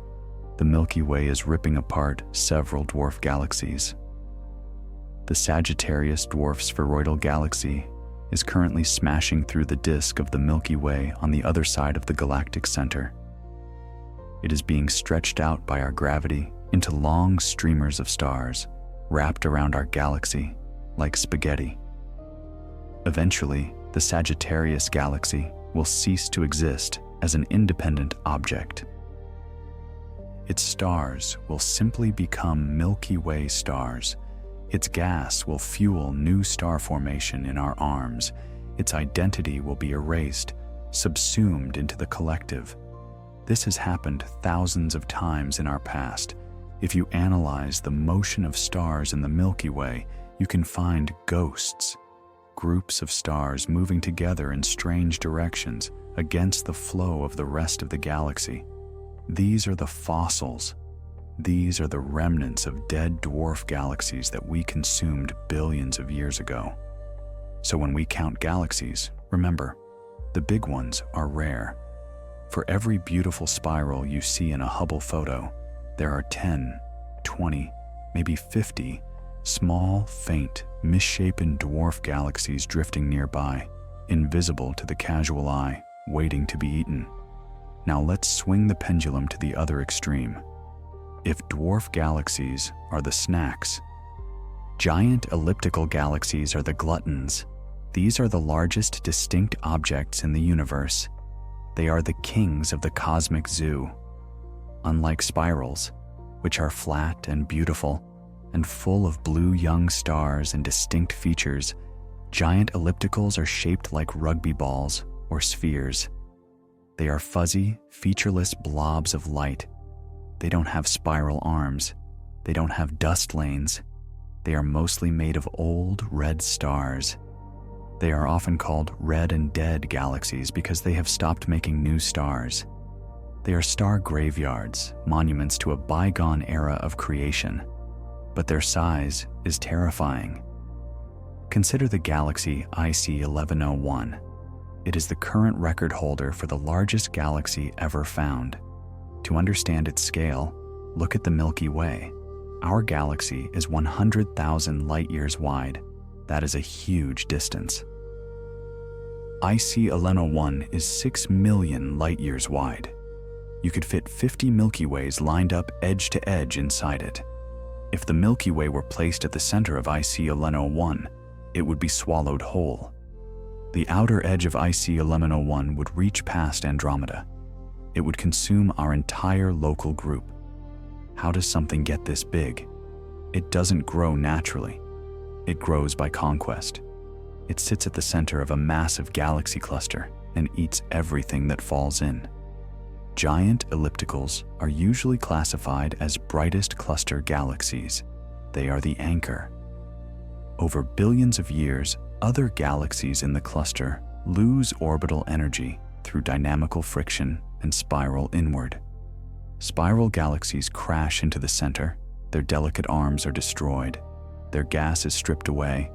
Speaker 1: the Milky Way is ripping apart several dwarf galaxies. The Sagittarius dwarf spheroidal galaxy is currently smashing through the disk of the Milky Way on the other side of the galactic center. It is being stretched out by our gravity into long streamers of stars wrapped around our galaxy like spaghetti. Eventually, the Sagittarius galaxy will cease to exist as an independent object. Its stars will simply become Milky Way stars. Its gas will fuel new star formation in our arms. Its identity will be erased, subsumed into the collective. This has happened thousands of times in our past. If you analyze the motion of stars in the Milky Way, you can find ghosts, groups of stars moving together in strange directions against the flow of the rest of the galaxy. These are the fossils. These are the remnants of dead dwarf galaxies that we consumed billions of years ago. So when we count galaxies, remember, the big ones are rare. For every beautiful spiral you see in a Hubble photo, there are 10, 20, maybe 50 small, faint, misshapen dwarf galaxies drifting nearby, invisible to the casual eye, waiting to be eaten. Now let's swing the pendulum to the other extreme. If dwarf galaxies are the snacks, giant elliptical galaxies are the gluttons. These are the largest distinct objects in the universe. They are the kings of the cosmic zoo. Unlike spirals, which are flat and beautiful, and full of blue young stars and distinct features. Giant ellipticals are shaped like rugby balls or spheres. They are fuzzy, featureless blobs of light. They don't have spiral arms. They don't have dust lanes. They are mostly made of old red stars. They are often called red and dead galaxies because they have stopped making new stars. They are star graveyards, monuments to a bygone era of creation, but their size is terrifying. Consider the galaxy IC 1101. It is the current record holder for the largest galaxy ever found. To understand its scale, look at the Milky Way. Our galaxy is 100,000 light-years wide. That is a huge distance. IC 1101 is 6 million light-years wide. You could fit 50 Milky Ways lined up edge to edge inside it. If the Milky Way were placed at the center of IC 1101, it would be swallowed whole. The outer edge of IC 1101 would reach past Andromeda. It would consume our entire local group. How does something get this big? It doesn't grow naturally. It grows by conquest. It sits at the center of a massive galaxy cluster and eats everything that falls in. Giant ellipticals are usually classified as brightest cluster galaxies. They are the anchor. Over billions of years, other galaxies in the cluster lose orbital energy through dynamical friction and spiral inward. Spiral galaxies crash into the center, their delicate arms are destroyed, their gas is stripped away,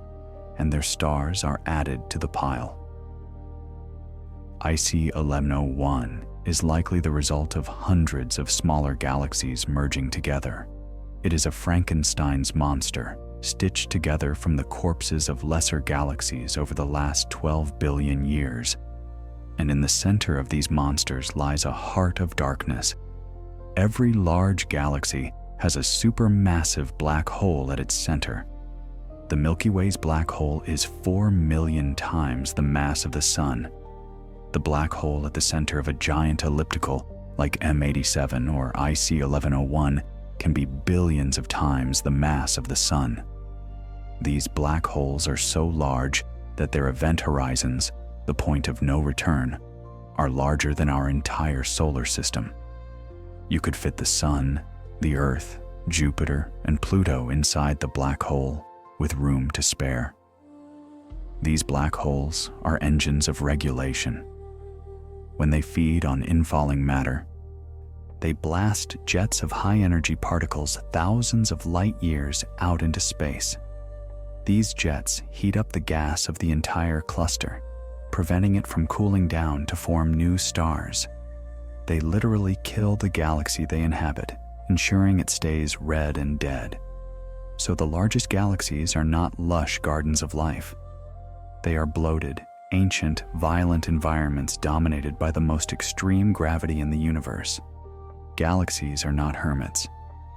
Speaker 1: and their stars are added to the pile. IC 1101 is likely the result of hundreds of smaller galaxies merging together. It is a Frankenstein's monster, stitched together from the corpses of lesser galaxies over the last 12 billion years. And in the center of these monsters lies a heart of darkness. Every large galaxy has a supermassive black hole at its center. The Milky Way's black hole is 4 million times the mass of the Sun. The black hole at the center of a giant elliptical, like M87 or IC 1101, can be billions of times the mass of the Sun. These black holes are so large that their event horizons, the point of no return, are larger than our entire solar system. You could fit the Sun, the Earth, Jupiter, and Pluto inside the black hole with room to spare. These black holes are engines of regulation. When they feed on infalling matter, they blast jets of high-energy particles thousands of light-years out into space. These jets heat up the gas of the entire cluster, preventing it from cooling down to form new stars. They literally kill the galaxy they inhabit, ensuring it stays red and dead. So the largest galaxies are not lush gardens of life. They are bloated, ancient, violent environments dominated by the most extreme gravity in the universe. Galaxies are not hermits.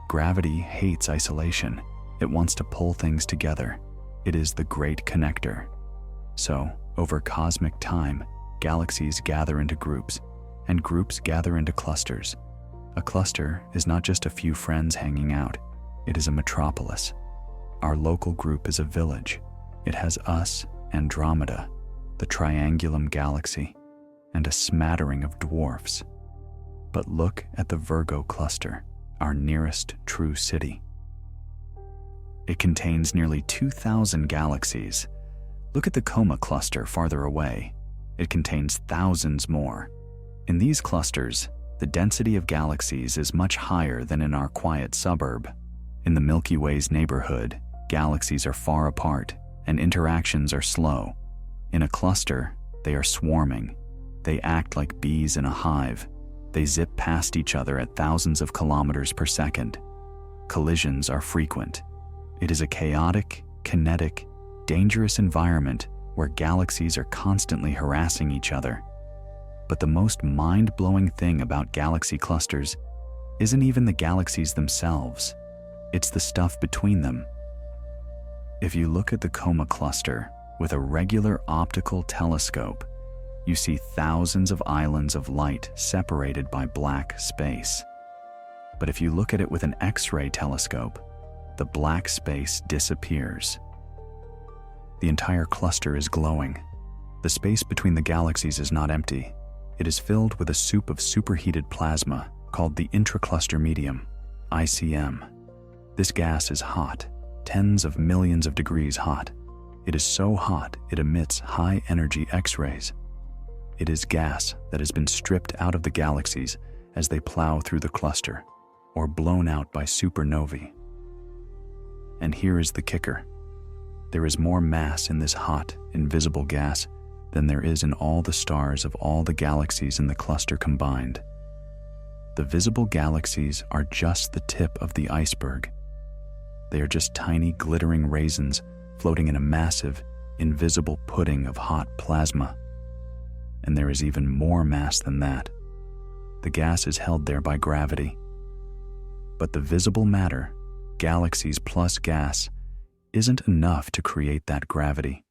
Speaker 1: Gravity hates isolation. It wants to pull things together. It is the great connector. So, over cosmic time, galaxies gather into groups, and groups gather into clusters. A cluster is not just a few friends hanging out. It is a metropolis. Our local group is a village. It has us, Andromeda, the Triangulum Galaxy, and a smattering of dwarfs. But look at the Virgo cluster, our nearest true city. It contains nearly 2,000 galaxies. Look at the Coma cluster farther away. It contains thousands more. In these clusters, the density of galaxies is much higher than in our quiet suburb. In the Milky Way's neighborhood, galaxies are far apart and interactions are slow. In a cluster, they are swarming. They act like bees in a hive. They zip past each other at thousands of kilometers per second. Collisions are frequent. It is a chaotic, kinetic, dangerous environment where galaxies are constantly harassing each other. But the most mind-blowing thing about galaxy clusters isn't even the galaxies themselves. It's the stuff between them. If you look at the Coma cluster with a regular optical telescope, you see thousands of islands of light separated by black space. But if you look at it with an X-ray telescope, the black space disappears. The entire cluster is glowing. The space between the galaxies is not empty. It is filled with a soup of superheated plasma called the intracluster medium, ICM. This gas is hot, tens of millions of degrees hot. It is so hot it emits high-energy X-rays. It is gas that has been stripped out of the galaxies as they plow through the cluster, or blown out by supernovae. And here is the kicker. There is more mass in this hot, invisible gas than there is in all the stars of all the galaxies in the cluster combined. The visible galaxies are just the tip of the iceberg. They are just tiny glittering raisins floating in a massive, invisible pudding of hot plasma. And there is even more mass than that. The gas is held there by gravity. But the visible matter, galaxies plus gas, isn't enough to create that gravity.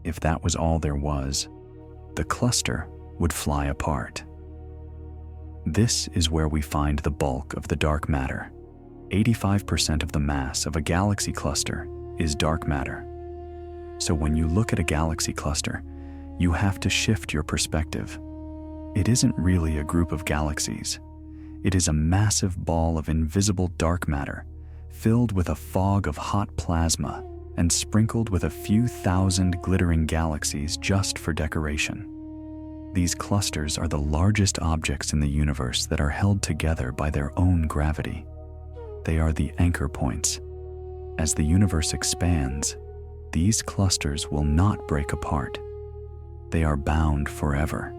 Speaker 1: If that was all there was, the cluster would fly apart. This is where we find the bulk of the dark matter. 85% of the mass of a galaxy cluster is dark matter. So when you look at a galaxy cluster, you have to shift your perspective. It isn't really a group of galaxies. It is a massive ball of invisible dark matter, filled with a fog of hot plasma and sprinkled with a few thousand glittering galaxies just for decoration. These clusters are the largest objects in the universe that are held together by their own gravity. They are the anchor points. As the universe expands, these clusters will not break apart. They are bound forever.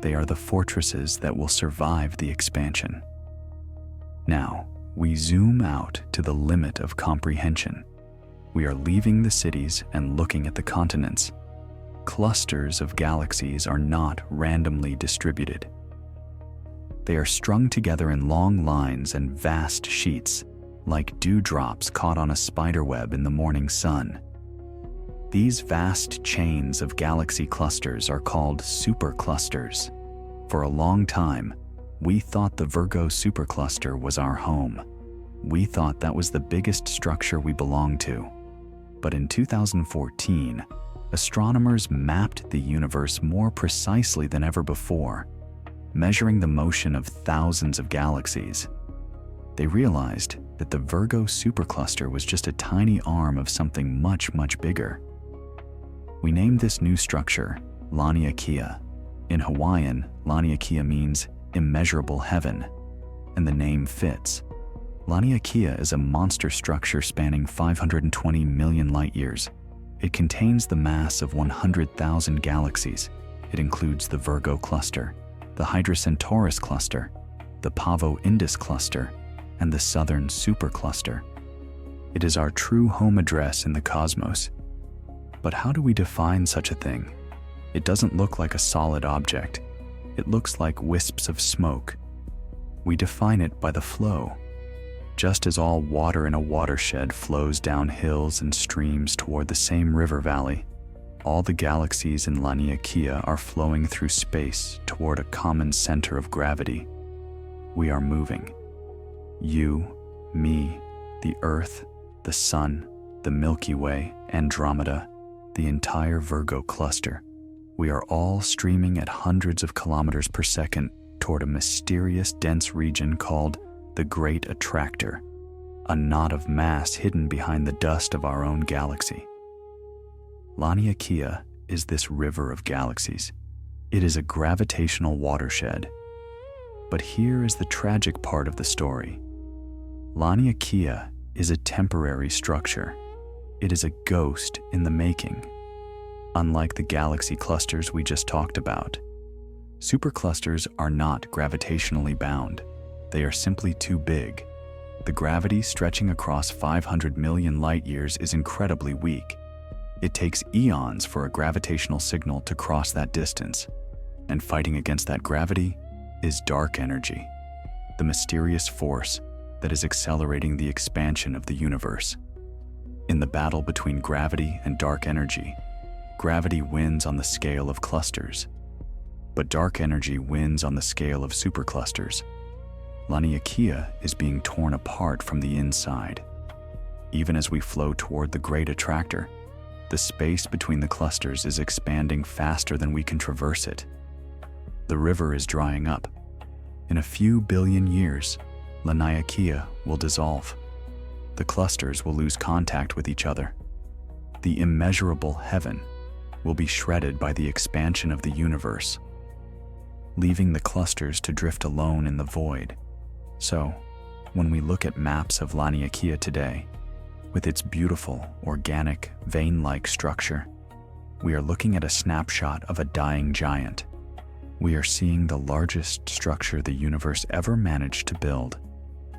Speaker 1: They are the fortresses that will survive the expansion. Now, we zoom out to the limit of comprehension. We are leaving the cities and looking at the continents. Clusters of galaxies are not randomly distributed. They are strung together in long lines and vast sheets, like dewdrops caught on a spiderweb in the morning sun. These vast chains of galaxy clusters are called superclusters. For a long time, we thought the Virgo supercluster was our home. We thought that was the biggest structure we belonged to. But in 2014, astronomers mapped the universe more precisely than ever before, measuring the motion of thousands of galaxies. They realized that the Virgo supercluster was just a tiny arm of something much, much bigger. We named this new structure Laniakea. In Hawaiian, Laniakea means immeasurable heaven, and the name fits. Laniakea is a monster structure spanning 520 million light-years. It contains the mass of 100,000 galaxies. It includes the Virgo cluster, the Hydra Centaurus cluster, the Pavo Indus cluster, and the Southern supercluster. It is our true home address in the cosmos. But how do we define such a thing? It doesn't look like a solid object. It looks like wisps of smoke. We define it by the flow. Just as all water in a watershed flows down hills and streams toward the same river valley, all the galaxies in Laniakea are flowing through space toward a common center of gravity. We are moving. You, me, the Earth, the Sun, the Milky Way, Andromeda, the entire Virgo cluster. We are all streaming at hundreds of kilometers per second toward a mysterious dense region called the Great Attractor, a knot of mass hidden behind the dust of our own galaxy. Laniakea is this river of galaxies. It is a gravitational watershed. But here is the tragic part of the story. Laniakea is a temporary structure. It is a ghost in the making. Unlike the galaxy clusters we just talked about, superclusters are not gravitationally bound. They are simply too big. The gravity stretching across 500 million light-years is incredibly weak. It takes eons for a gravitational signal to cross that distance, and fighting against that gravity is dark energy, the mysterious force that is accelerating the expansion of the universe. In the battle between gravity and dark energy, gravity wins on the scale of clusters, but dark energy wins on the scale of superclusters. Laniakea is being torn apart from the inside. Even as we flow toward the great attractor, the space between the clusters is expanding faster than we can traverse it. The river is drying up. In a few billion years, Laniakea will dissolve. The clusters will lose contact with each other. The immeasurable heaven will be shredded by the expansion of the universe, leaving the clusters to drift alone in the void. So, when we look at maps of Laniakea today, with its beautiful, organic, vein-like structure, we are looking at a snapshot of a dying giant. We are seeing the largest structure the universe ever managed to build,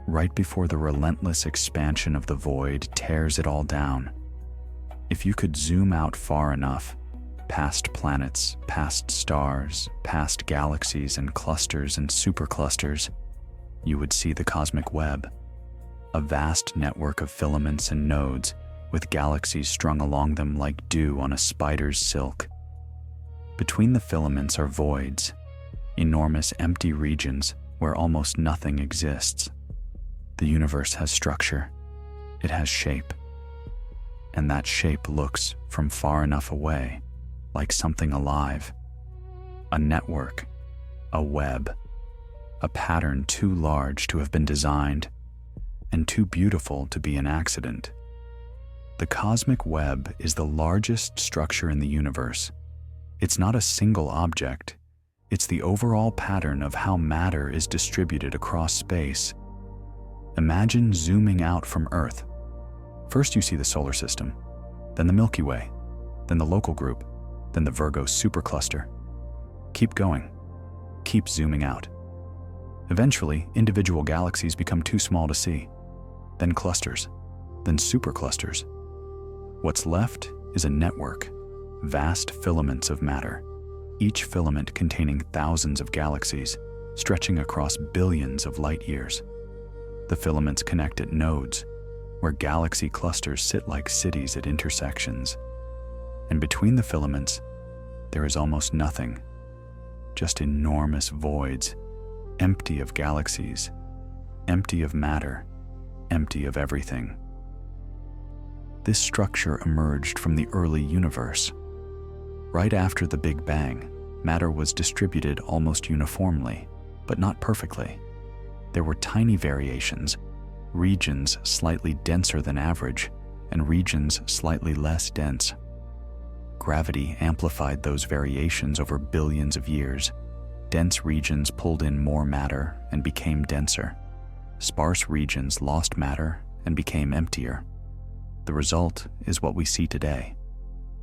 Speaker 1: right before the relentless expansion of the void tears it all down. If you could zoom out far enough, past planets, past stars, past galaxies and clusters and superclusters, you would see the cosmic web, a vast network of filaments and nodes with galaxies strung along them like dew on a spider's silk. Between the filaments are voids, enormous empty regions where almost nothing exists. The universe has structure, it has shape, and that shape looks, from far enough away, like something alive. A network, a web, a pattern too large to have been designed, and too beautiful to be an accident. The cosmic web is the largest structure in the universe. It's not a single object, it's the overall pattern of how matter is distributed across space. Imagine zooming out from Earth. First you see the solar system, then the Milky Way, then the local group, then the Virgo supercluster. Keep going. Keep zooming out. Eventually, individual galaxies become too small to see, then clusters, then superclusters. What's left is a network, vast filaments of matter, each filament containing thousands of galaxies, stretching across billions of light years. The filaments connect at nodes, where galaxy clusters sit like cities at intersections. And between the filaments, there is almost nothing, just enormous voids, empty of galaxies, empty of matter, empty of everything. This structure emerged from the early universe. Right after the Big Bang, matter was distributed almost uniformly, but not perfectly. There were tiny variations, regions slightly denser than average, and regions slightly less dense. Gravity amplified those variations over billions of years. Dense regions pulled in more matter and became denser. Sparse regions lost matter and became emptier. The result is what we see today,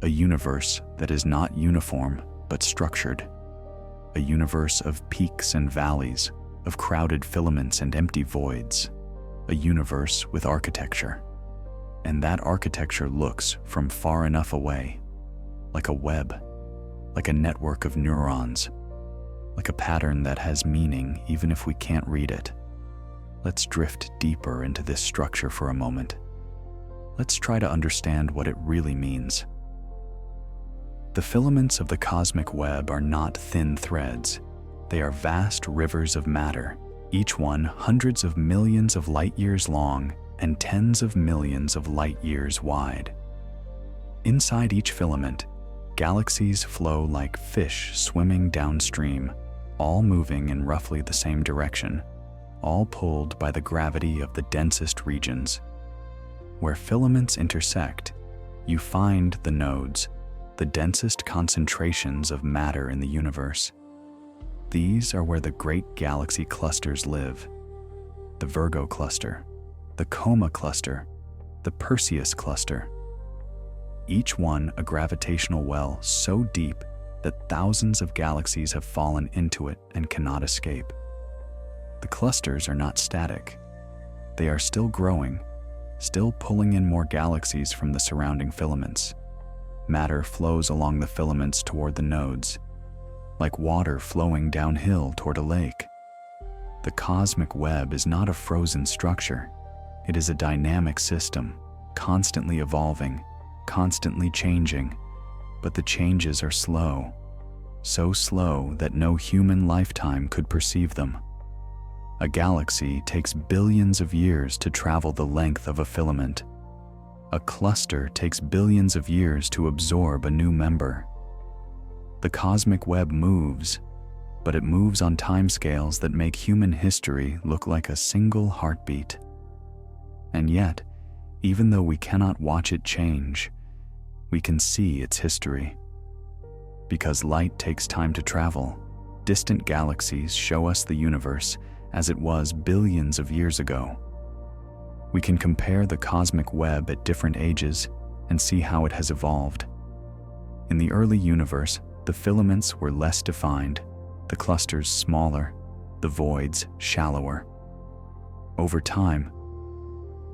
Speaker 1: a universe that is not uniform but structured, a universe of peaks and valleys, of crowded filaments and empty voids, a universe with architecture. And that architecture looks, from far enough away, like a web, like a network of neurons, like a pattern that has meaning even if we can't read it. Let's drift deeper into this structure for a moment. Let's try to understand what it really means. The filaments of the cosmic web are not thin threads. They are vast rivers of matter, each one hundreds of millions of light years long and tens of millions of light years wide. Inside each filament, galaxies flow like fish swimming downstream, all moving in roughly the same direction, all pulled by the gravity of the densest regions. Where filaments intersect, you find the nodes, the densest concentrations of matter in the universe. These are where the great galaxy clusters live. The Virgo cluster, the Coma cluster, the Perseus cluster. Each one a gravitational well so deep that thousands of galaxies have fallen into it and cannot escape. The clusters are not static. They are still growing, still pulling in more galaxies from the surrounding filaments. Matter flows along the filaments toward the nodes, like water flowing downhill toward a lake. The cosmic web is not a frozen structure. It is a dynamic system, constantly evolving, constantly changing, but the changes are slow, so slow that no human lifetime could perceive them. A galaxy takes billions of years to travel the length of a filament, A cluster takes billions of years to absorb a new member. The cosmic web moves, but it moves on timescales that make human history look like a single heartbeat. And yet, even though we cannot watch it change, we can see its history. Because light takes time to travel, distant galaxies show us the universe as it was billions of years ago. We can compare the cosmic web at different ages and see how it has evolved. In the early universe, the filaments were less defined, the clusters smaller, the voids shallower. Over time,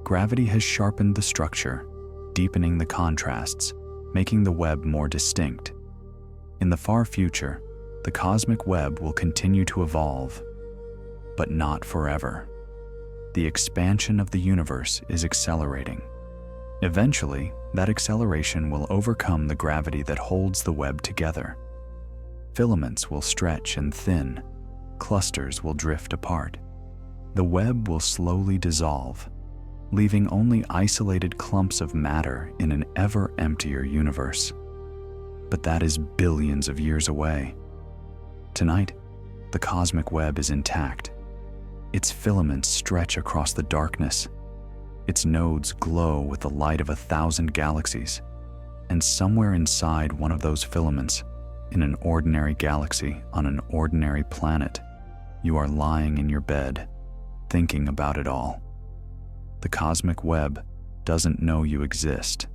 Speaker 1: gravity has sharpened the structure, deepening the contrasts, making the web more distinct. In the far future, the cosmic web will continue to evolve, but not forever. The expansion of the universe is accelerating. Eventually, that acceleration will overcome the gravity that holds the web together. Filaments will stretch and thin, clusters will drift apart. The web will slowly dissolve, leaving only isolated clumps of matter in an ever emptier universe. But that is billions of years away. Tonight, the cosmic web is intact. Its filaments stretch across the darkness. Its nodes glow with the light of 1,000 galaxies. And somewhere inside one of those filaments, in an ordinary galaxy on an ordinary planet, you are lying in your bed, thinking about it all. The cosmic web doesn't know you exist.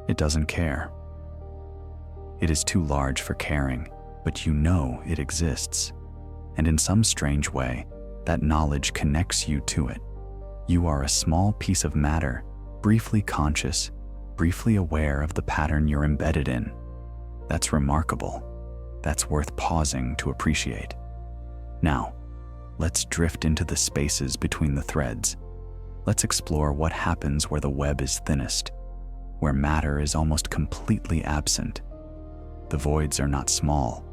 Speaker 1: It doesn't care. It is too large for caring, but you know it exists. And in some strange way, that knowledge connects you to it. You are a small piece of matter, briefly conscious, briefly aware of the pattern you're embedded in. That's remarkable. That's worth pausing to appreciate. Now, let's drift into the spaces between the threads. Let's explore what happens where the web is thinnest, where matter is almost completely absent. The voids are not small.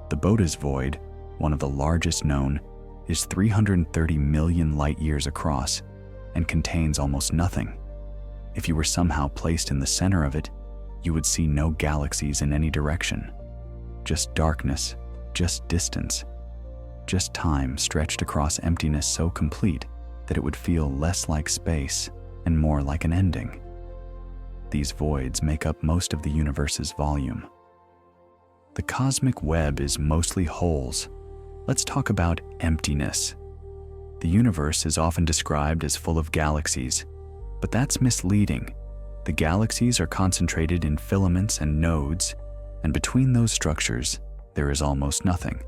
Speaker 1: The Bode's void, one of the largest known, is 330 million light-years across and contains almost nothing. If you were somehow placed in the center of it, you would see no galaxies in any direction. Just darkness, just distance, just time stretched across emptiness so complete that it would feel less like space and more like an ending. These voids make up most of the universe's volume. The cosmic web is mostly holes. Let's talk about emptiness. The universe is often described as full of galaxies, but that's misleading. The galaxies are concentrated in filaments and nodes, and between those structures, there is almost nothing.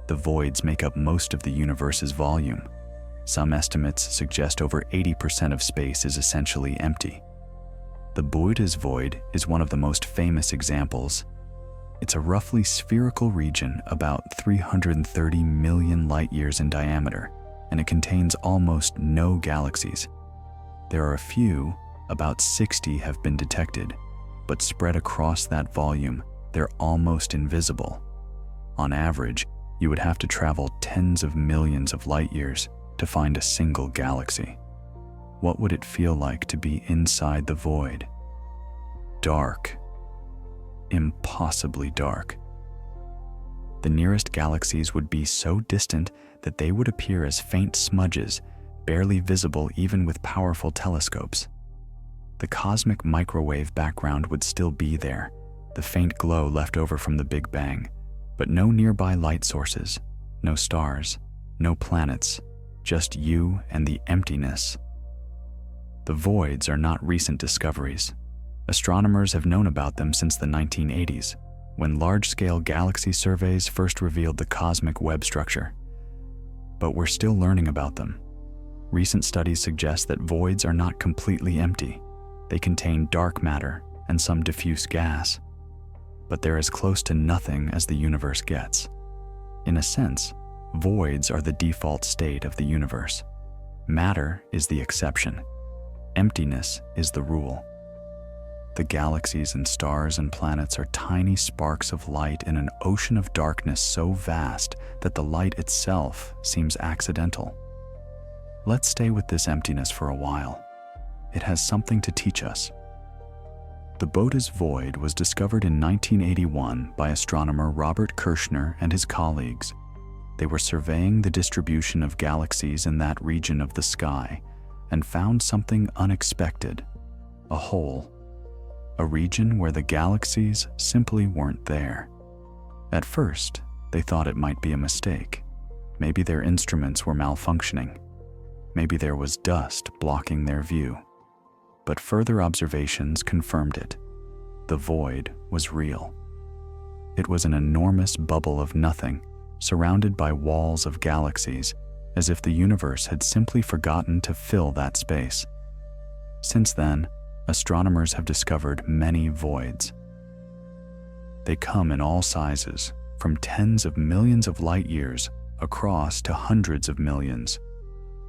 Speaker 1: The voids make up most of the universe's volume. Some estimates suggest over 80% of space is essentially empty. The Bode's void is one of the most famous examples. It's a roughly spherical region about 330 million light-years in diameter, and it contains almost no galaxies. There are a few, about 60 have been detected, but spread across that volume, they're almost invisible. On average, you would have to travel tens of millions of light-years to find a single galaxy. What would it feel like to be inside the void? Dark. Impossibly dark. The nearest galaxies would be so distant that they would appear as faint smudges, barely visible even with powerful telescopes. The cosmic microwave background would still be there, the faint glow left over from the Big Bang, but no nearby light sources, no stars, no planets, just you and the emptiness. The voids are not recent discoveries. Astronomers have known about them since the 1980s, when large-scale galaxy surveys first revealed the cosmic web structure. But we're still learning about them. Recent studies suggest that voids are not completely empty. They contain dark matter and some diffuse gas. But they're as close to nothing as the universe gets. In a sense, voids are the default state of the universe. Matter is the exception. Emptiness is the rule. The galaxies and stars and planets are tiny sparks of light in an ocean of darkness so vast that the light itself seems accidental. Let's stay with this emptiness for a while. It has something to teach us. The Bode's void was discovered in 1981 by astronomer Robert Kirshner and his colleagues. They were surveying the distribution of galaxies in that region of the sky and found something unexpected: a hole, a region where the galaxies simply weren't there. At first, they thought it might be a mistake. Maybe their instruments were malfunctioning. Maybe there was dust blocking their view. But further observations confirmed it. The void was real. It was an enormous bubble of nothing, surrounded by walls of galaxies, as if the universe had simply forgotten to fill that space. Since then, astronomers have discovered many voids. They come in all sizes, from tens of millions of light years across to hundreds of millions.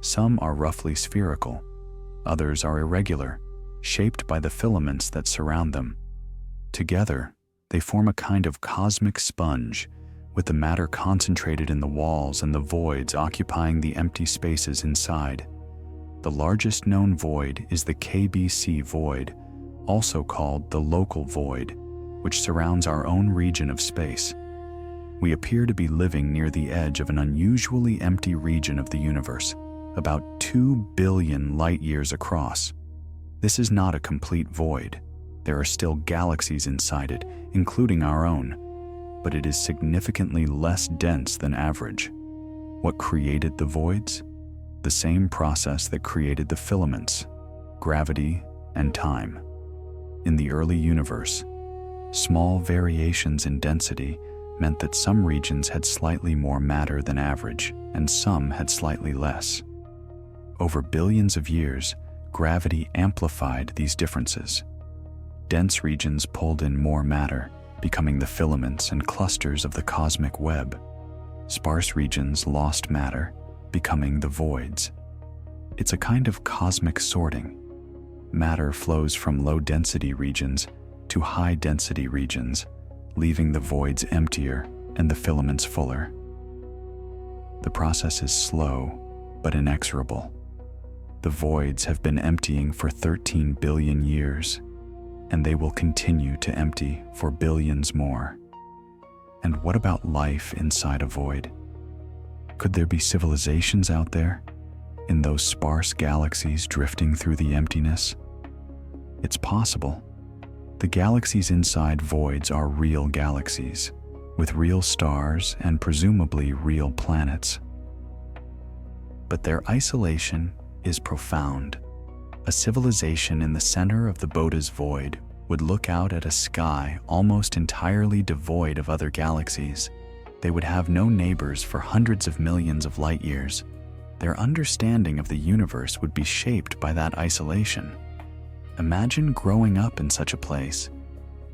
Speaker 1: Some are roughly spherical, others are irregular, shaped by the filaments that surround them. Together, they form a kind of cosmic sponge, with the matter concentrated in the walls and the voids occupying the empty spaces inside. The largest known void is the KBC void, also called the local void, which surrounds our own region of space. We appear to be living near the edge of an unusually empty region of the universe, about 2 billion light-years across. This is not a complete void. There are still galaxies inside it, including our own, but it is significantly less dense than average. What created the voids? The same process that created the filaments: gravity and time. In the early universe, small variations in density meant that some regions had slightly more matter than average, and some had slightly less. Over billions of years, gravity amplified these differences. Dense regions pulled in more matter, becoming the filaments and clusters of the cosmic web. Sparse regions lost matter, becoming the voids. It's a kind of cosmic sorting. Matter flows from low-density regions to high-density regions, leaving the voids emptier and the filaments fuller. The process is slow, but inexorable. The voids have been emptying for 13 billion years, and they will continue to empty for billions more. And what about life inside a void? Could there be civilizations out there, in those sparse galaxies drifting through the emptiness? It's possible. The galaxies inside voids are real galaxies, with real stars and presumably real planets. But their isolation is profound. A civilization in the center of the Bode's void would look out at a sky almost entirely devoid of other galaxies. They would have no neighbors for hundreds of millions of light years. Their understanding of the universe would be shaped by that isolation. Imagine growing up in such a place.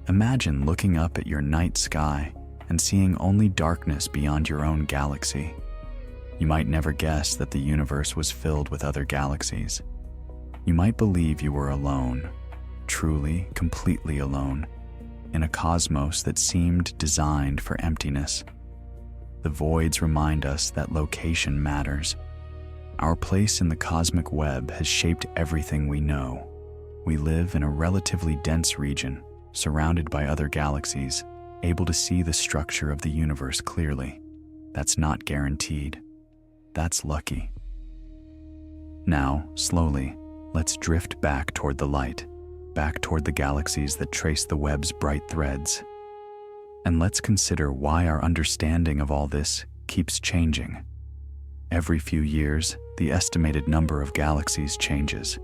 Speaker 1: Imagine looking up at your night sky and seeing only darkness beyond your own galaxy. You might never guess that the universe was filled with other galaxies. You might believe you were alone, truly, completely alone, in a cosmos that seemed designed for emptiness. The voids remind us that location matters. Our place in the cosmic web has shaped everything we know. We live in a relatively dense region, surrounded by other galaxies, able to see the structure of the universe clearly. That's not guaranteed. That's lucky. Now, slowly, let's drift back toward the light, back toward the galaxies that trace the web's bright threads. And let's consider why our understanding of all this keeps changing. Every few years, the estimated number of galaxies changes.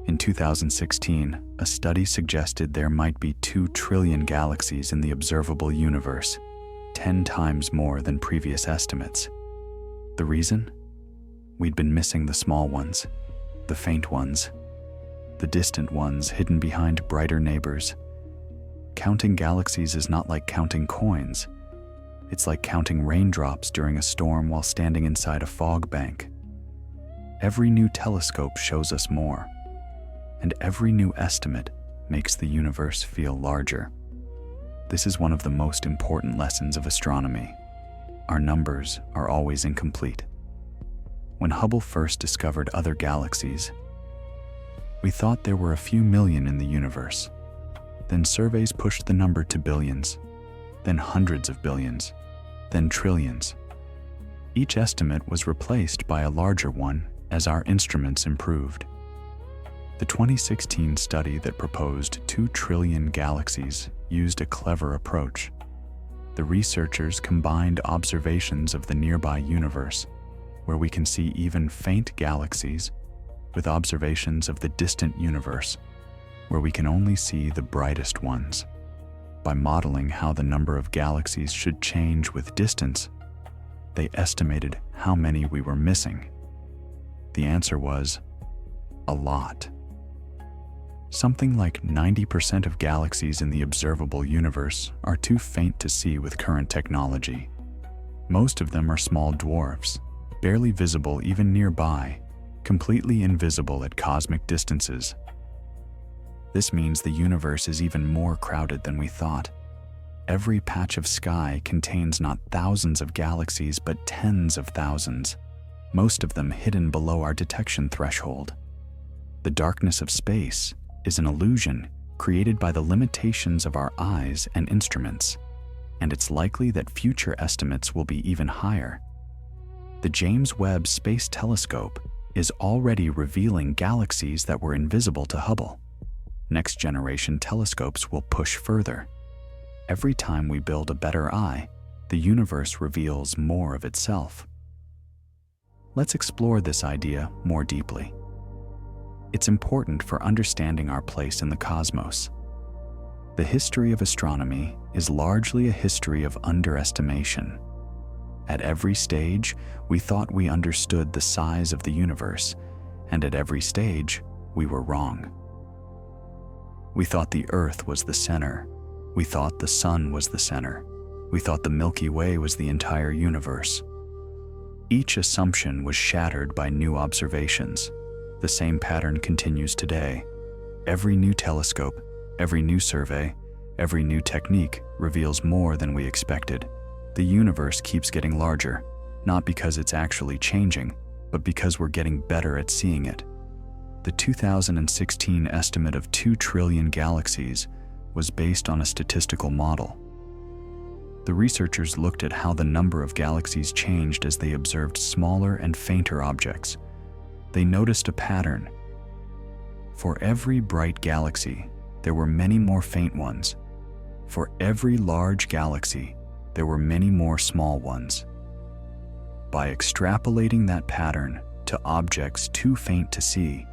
Speaker 1: In 2016, a study suggested there might be 2 trillion galaxies in the observable universe, 10 times more than previous estimates. The reason? We'd been missing the small ones, the faint ones, the distant ones hidden behind brighter neighbors. Counting galaxies is not like counting coins. It's like counting raindrops during a storm while standing inside a fog bank. Every new telescope shows us more, and every new estimate makes the universe feel larger. This is one of the most important lessons of astronomy. Our numbers are always incomplete. When Hubble first discovered other galaxies, we thought there were a few million in the universe. Then surveys pushed the number to billions, then hundreds of billions, then trillions. Each estimate was replaced by a larger one as our instruments improved. The 2016 study that proposed 2 trillion galaxies used a clever approach. The researchers combined observations of the nearby universe, where we can see even faint galaxies, with observations of the distant universe, where we can only see the brightest ones. By modeling how the number of galaxies should change with distance, they estimated how many we were missing. The answer was a lot. Something like 90% of galaxies in the observable universe are too faint to see with current technology. Most of them are small dwarfs, barely visible even nearby, completely invisible at cosmic distances. This means the universe is even more crowded than we thought. Every patch of sky contains not thousands of galaxies, but tens of thousands, most of them hidden below our detection threshold. The darkness of space is an illusion created by the limitations of our eyes and instruments, and it's likely that future estimates will be even higher. The James Webb Space Telescope is already revealing galaxies that were invisible to Hubble. Next-generation telescopes will push further. Every time we build a better eye, the universe reveals more of itself. Let's explore this idea more deeply. It's important for understanding our place in the cosmos. The history of astronomy is largely a history of underestimation. At every stage, we thought we understood the size of the universe, and at every stage, we were wrong. We thought the Earth was the center. We thought the Sun was the center. We thought the Milky Way was the entire universe. Each assumption was shattered by new observations. The same pattern continues today. Every new telescope, every new survey, every new technique reveals more than we expected. The universe keeps getting larger, not because it's actually changing, but because we're getting better at seeing it. The 2016 estimate of 2 trillion galaxies was based on a statistical model. The researchers looked at how the number of galaxies changed as they observed smaller and fainter objects. They noticed a pattern. For every bright galaxy, there were many more faint ones. For every large galaxy, there were many more small ones. By extrapolating that pattern to objects too faint to see,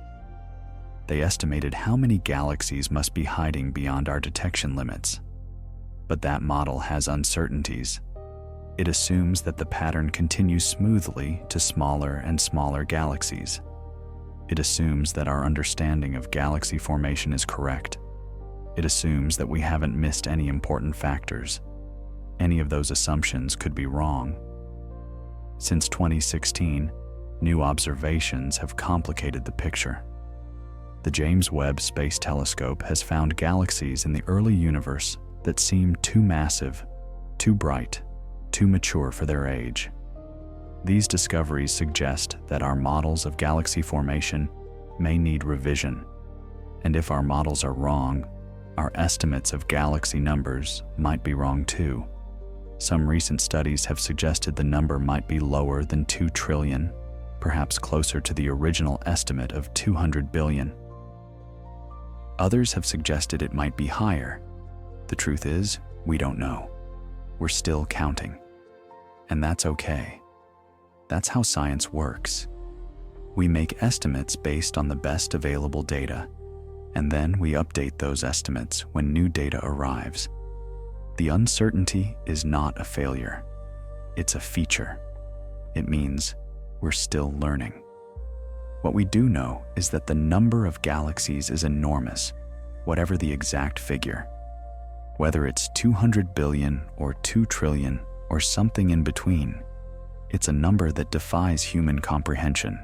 Speaker 1: they estimated how many galaxies must be hiding beyond our detection limits. But that model has uncertainties. It assumes that the pattern continues smoothly to smaller and smaller galaxies. It assumes that our understanding of galaxy formation is correct. It assumes that we haven't missed any important factors. Any of those assumptions could be wrong. Since 2016, new observations have complicated the picture. The James Webb Space Telescope has found galaxies in the early universe that seem too massive, too bright, too mature for their age. These discoveries suggest that our models of galaxy formation may need revision, and if our models are wrong, our estimates of galaxy numbers might be wrong too. Some recent studies have suggested the number might be lower than 2 trillion, perhaps closer to the original estimate of 200 billion. Others have suggested it might be higher. The truth is, we don't know. We're still counting. And that's okay. That's how science works. We make estimates based on the best available data, and then we update those estimates when new data arrives. The uncertainty is not a failure. It's a feature. It means we're still learning. What we do know is that the number of galaxies is enormous, whatever the exact figure. Whether it's 200 billion or 2 trillion or something in between, it's a number that defies human comprehension.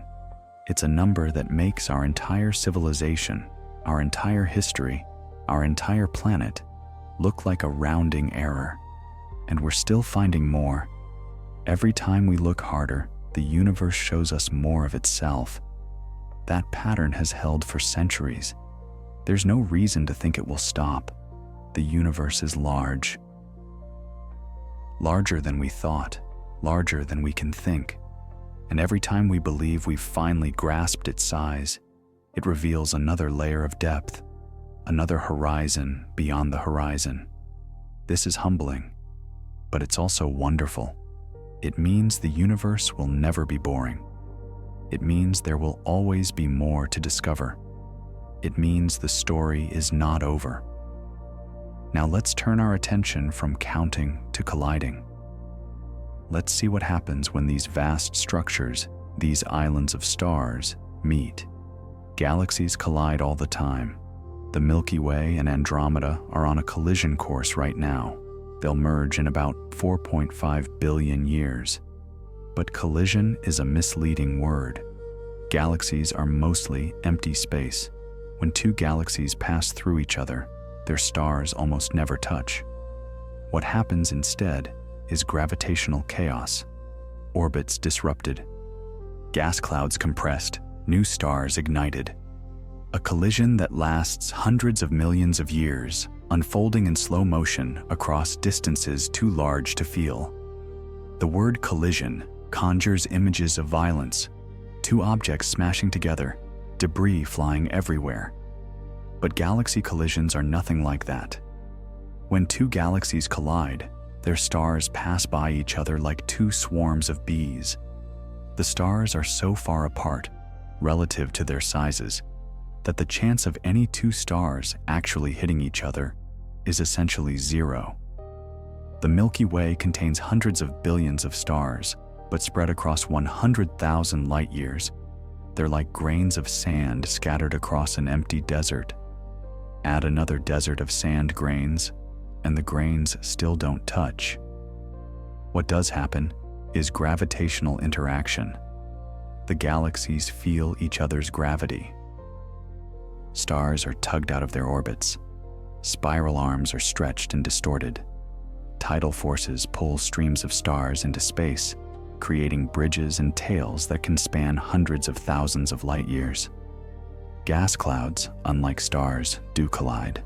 Speaker 1: It's a number that makes our entire civilization, our entire history, our entire planet look like a rounding error. And we're still finding more. Every time we look harder, the universe shows us more of itself. That pattern has held for centuries. There's no reason to think it will stop. the universe is large. Larger than we thought, larger than we can think. And every time we believe we've finally grasped its size, it reveals another layer of depth, another horizon beyond the horizon. This is humbling, but it's also wonderful. It means the universe will never be boring. It means there will always be more to discover. It means the story is not over. Now let's turn our attention from counting to colliding. Let's see what happens when these vast structures, these islands of stars, meet. Galaxies collide all the time. The Milky Way and Andromeda are on a collision course right now. They'll merge in about 4.5 billion years. But collision is a misleading word. Galaxies are mostly empty space. When two galaxies pass through each other, their stars almost never touch. What happens instead is gravitational chaos, orbits disrupted, gas clouds compressed, new stars ignited. A collision that lasts hundreds of millions of years, unfolding in slow motion across distances too large to feel. The word collision conjures images of violence, two objects smashing together, debris flying everywhere. But galaxy collisions are nothing like that. When two galaxies collide, their stars pass by each other like two swarms of bees. The stars are so far apart, relative to their sizes, that the chance of any two stars actually hitting each other is essentially zero. The Milky Way contains hundreds of billions of stars, but spread across 100,000 light years. They're like grains of sand scattered across an empty desert. Add another desert of sand grains, and the grains still don't touch. What does happen is gravitational interaction. The galaxies feel each other's gravity. Stars are tugged out of their orbits. Spiral arms are stretched and distorted. Tidal forces pull streams of stars into space, creating bridges and tails that can span hundreds of thousands of light years. Gas clouds, unlike stars, do collide.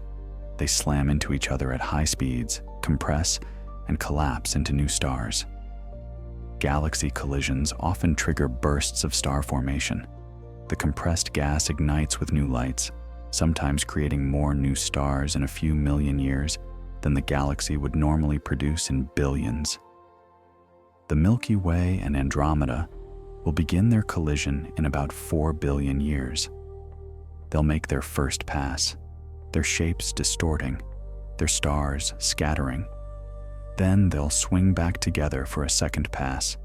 Speaker 1: They slam into each other at high speeds, compress, and collapse into new stars. Galaxy collisions often trigger bursts of star formation. The compressed gas ignites with new lights, sometimes creating more new stars in a few million years than the galaxy would normally produce in billions. The Milky Way and Andromeda will begin their collision in about 4 billion years. They'll make their first pass, their shapes distorting, their stars scattering. Then they'll swing back together for a second pass,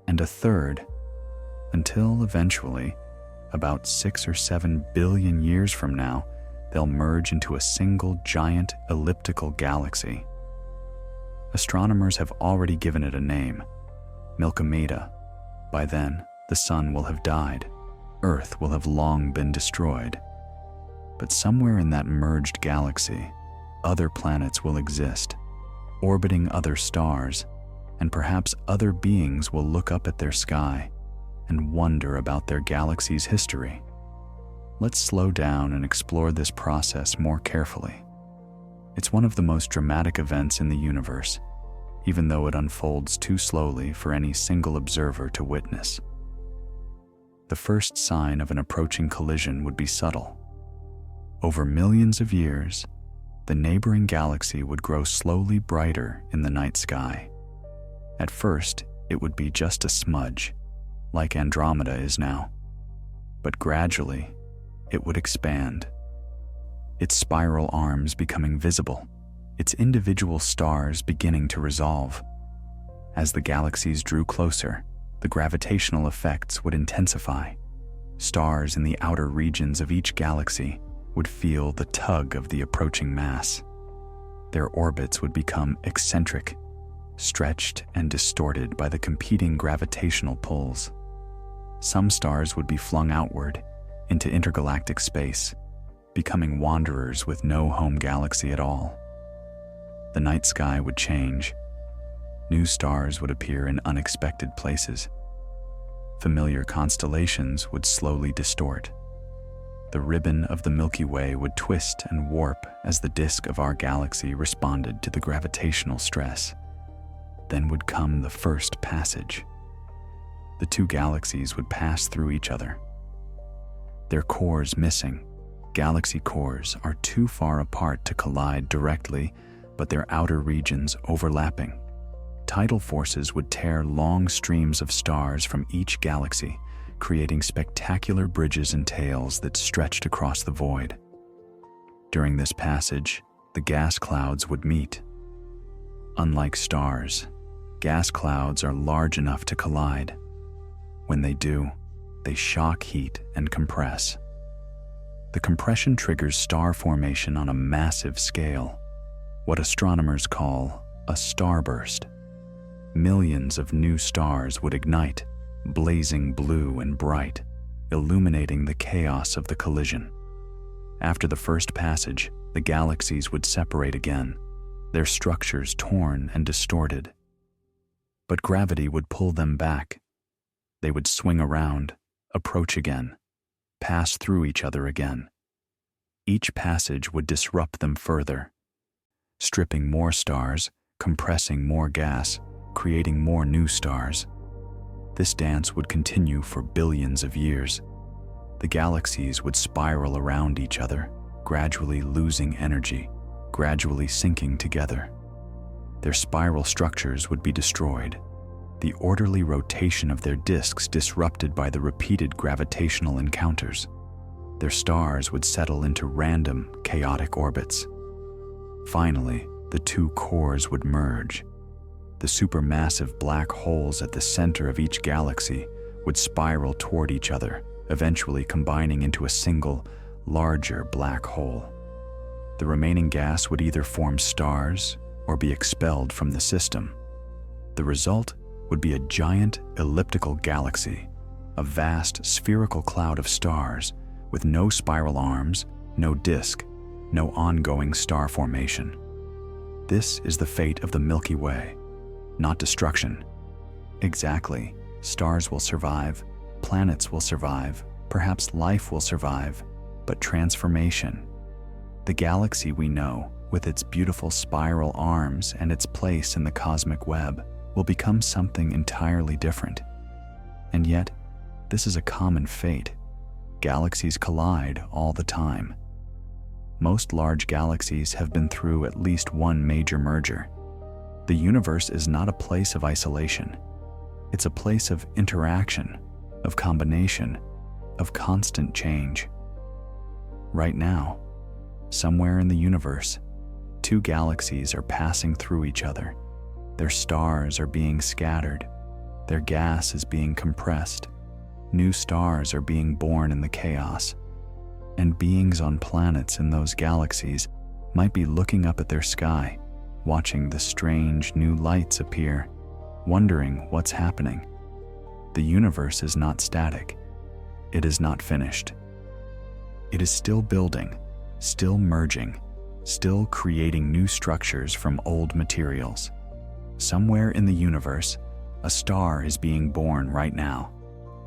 Speaker 1: and a third, until eventually, about 6 or 7 billion years from now, they'll merge into a single giant elliptical galaxy. Astronomers have already given it a name, Milkomeda. By then, the sun will have died. Earth will have long been destroyed. But somewhere in that merged galaxy, other planets will exist, orbiting other stars, and perhaps other beings will look up at their sky and wonder about their galaxy's history. Let's slow down and explore this process more carefully. It's one of the most dramatic events in the universe, even though it unfolds too slowly for any single observer to witness. The first sign of an approaching collision would be subtle. Over millions of years, the neighboring galaxy would grow slowly brighter in the night sky. At first, it would be just a smudge, like Andromeda is now. But gradually, it would expand, its spiral arms becoming visible, its individual stars beginning to resolve. As the galaxies drew closer, the gravitational effects would intensify. Stars in the outer regions of each galaxy would feel the tug of the approaching mass. Their orbits would become eccentric, stretched and distorted by the competing gravitational pulls. Some stars would be flung outward into intergalactic space, becoming wanderers with no home galaxy at all. The night sky would change. New stars would appear in unexpected places. Familiar constellations would slowly distort. The ribbon of the Milky Way would twist and warp as the disk of our galaxy responded to the gravitational stress. Then would come the first passage. The two galaxies would pass through each other. Their cores missing. Galaxy cores are too far apart to collide directly, but their outer regions overlapping. Tidal forces would tear long streams of stars from each galaxy, creating spectacular bridges and tails that stretched across the void. During this passage, the gas clouds would meet. Unlike stars, gas clouds are large enough to collide. When they do, they shock heat and compress. The compression triggers star formation on a massive scale, what astronomers call a starburst. Millions of new stars would ignite, blazing blue and bright, illuminating the chaos of the collision. After the first passage, the galaxies would separate again, their structures torn and distorted. But gravity would pull them back. They would swing around, approach again, pass through each other again. Each passage would disrupt them further, stripping more stars, compressing more gas, creating more new stars. This dance would continue for billions of years. The galaxies would spiral around each other, gradually losing energy, gradually sinking together. Their spiral structures would be destroyed, the orderly rotation of their disks disrupted by the repeated gravitational encounters. Their stars would settle into random, chaotic orbits. Finally, the two cores would merge. The supermassive black holes at the center of each galaxy would spiral toward each other, eventually combining into a single, larger black hole. The remaining gas would either form stars or be expelled from the system. The result would be a giant elliptical galaxy, a vast spherical cloud of stars with no spiral arms, no disk, no ongoing star formation. This is the fate of the Milky Way. Not destruction. Exactly. Stars will survive, planets will survive, perhaps life will survive, but transformation. The galaxy we know, with its beautiful spiral arms and its place in the cosmic web, will become something entirely different. And yet, this is a common fate. Galaxies collide all the time. Most large galaxies have been through at least one major merger. The universe is not a place of isolation. It's a place of interaction, of combination, of constant change. Right now, somewhere in the universe, two galaxies are passing through each other. Their stars are being scattered. Their gas is being compressed. New stars are being born in the chaos. And beings on planets in those galaxies might be looking up at their sky, watching the strange new lights appear, wondering what's happening. The universe is not static. It is not finished. It is still building, still merging, still creating new structures from old materials. Somewhere in the universe, a star is being born right now.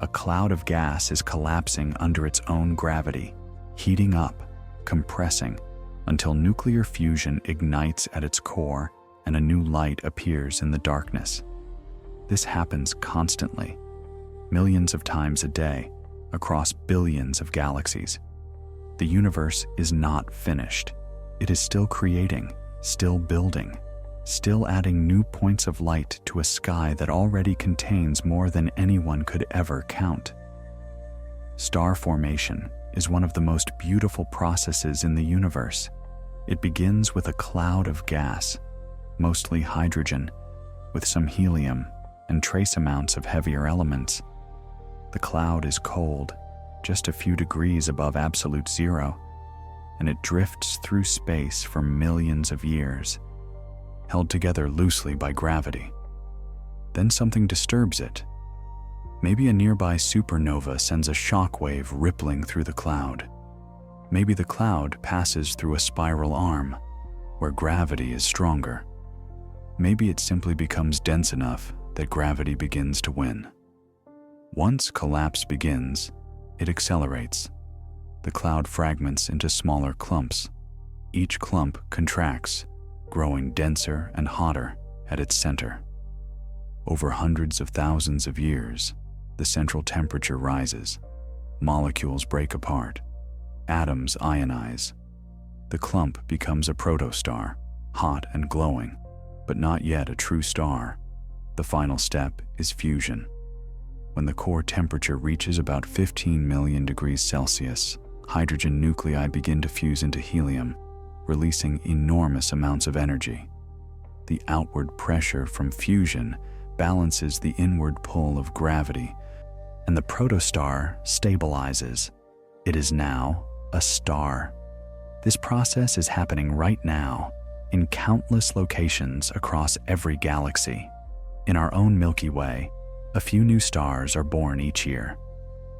Speaker 1: A cloud of gas is collapsing under its own gravity, heating up, compressing, until nuclear fusion ignites at its core and a new light appears in the darkness. This happens constantly, millions of times a day, across billions of galaxies. The universe is not finished. It is still creating, still building, still adding new points of light to a sky that already contains more than anyone could ever count. Star formation is one of the most beautiful processes in the universe. It begins with a cloud of gas, mostly hydrogen, with some helium and trace amounts of heavier elements. The cloud is cold, just a few degrees above absolute zero, and it drifts through space for millions of years, held together loosely by gravity. Then something disturbs it. Maybe a nearby supernova sends a shock wave rippling through the cloud. Maybe the cloud passes through a spiral arm, where gravity is stronger. Maybe it simply becomes dense enough that gravity begins to win. Once collapse begins, it accelerates. The cloud fragments into smaller clumps. Each clump contracts, growing denser and hotter at its center. Over hundreds of thousands of years, the central temperature rises. Molecules break apart. Atoms ionize. The clump becomes a protostar, hot and glowing, but not yet a true star. The final step is fusion. When the core temperature reaches about 15 million degrees Celsius, hydrogen nuclei begin to fuse into helium, releasing enormous amounts of energy. The outward pressure from fusion balances the inward pull of gravity, and the protostar stabilizes. It is now a star. This process is happening right now in countless locations across every galaxy. In our own Milky Way, a few new stars are born each year.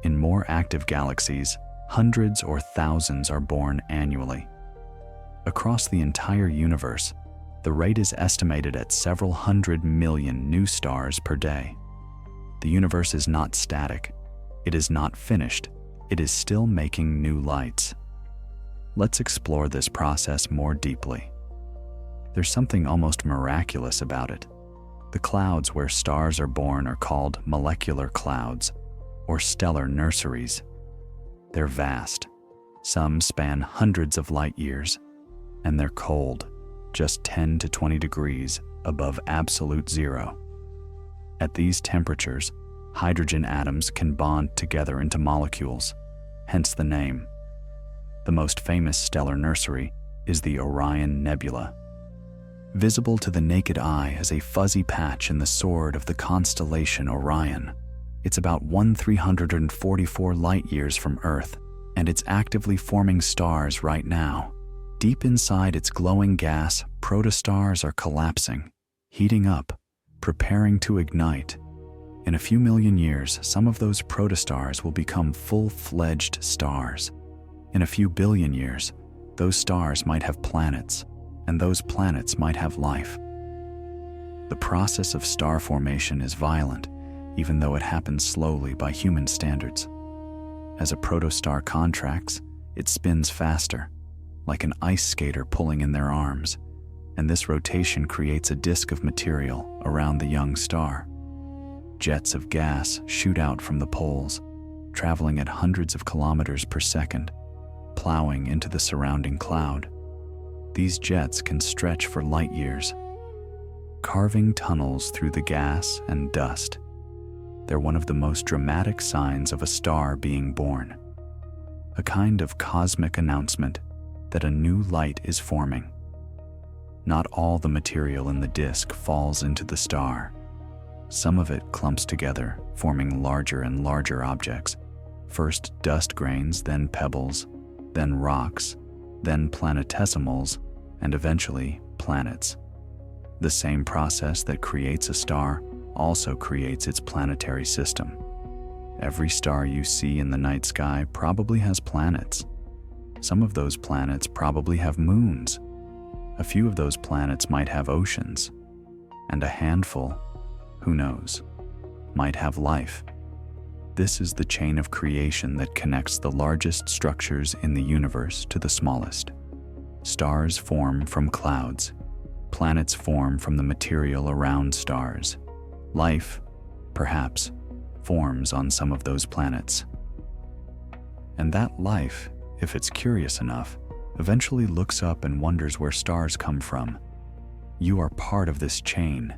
Speaker 1: In more active galaxies, hundreds or thousands are born annually. Across the entire universe, the rate is estimated at several 100 million new stars per day. The universe is not static. It is not finished. It is still making new lights. Let's explore this process more deeply. There's something almost miraculous about it. The clouds where stars are born are called molecular clouds, or stellar nurseries. They're vast. Some span hundreds of light years, and they're cold, just 10 to 20 degrees above absolute zero. At these temperatures, hydrogen atoms can bond together into molecules, hence the name. The most famous stellar nursery is the Orion Nebula. Visible to the naked eye as a fuzzy patch in the sword of the constellation Orion, it's about 1,344 light-years from Earth, and it's actively forming stars right now. Deep inside its glowing gas, protostars are collapsing, heating up, preparing to ignite. In a few million years, some of those protostars will become full-fledged stars. In a few billion years, those stars might have planets, and those planets might have life. The process of star formation is violent, even though it happens slowly by human standards. As a protostar contracts, it spins faster, like an ice skater pulling in their arms, and this rotation creates a disk of material around the young star. Jets of gas shoot out from the poles, traveling at hundreds of kilometers per second, plowing into the surrounding cloud. These jets can stretch for light years, carving tunnels through the gas and dust. They're one of the most dramatic signs of a star being born, a kind of cosmic announcement that a new light is forming. Not all the material in the disk falls into the star. Some of it clumps together, forming larger and larger objects. First dust grains, then pebbles, then rocks, then planetesimals, and eventually planets. The same process that creates a star also creates its planetary system. Every star you see in the night sky probably has planets. Some of those planets probably have moons. A few of those planets might have oceans, and a handful, who knows, might have life. This is the chain of creation that connects the largest structures in the universe to the smallest. Stars form from clouds. Planets form from the material around stars. Life, perhaps, forms on some of those planets. And that life, if it's curious enough, eventually looks up and wonders where stars come from. You are part of this chain.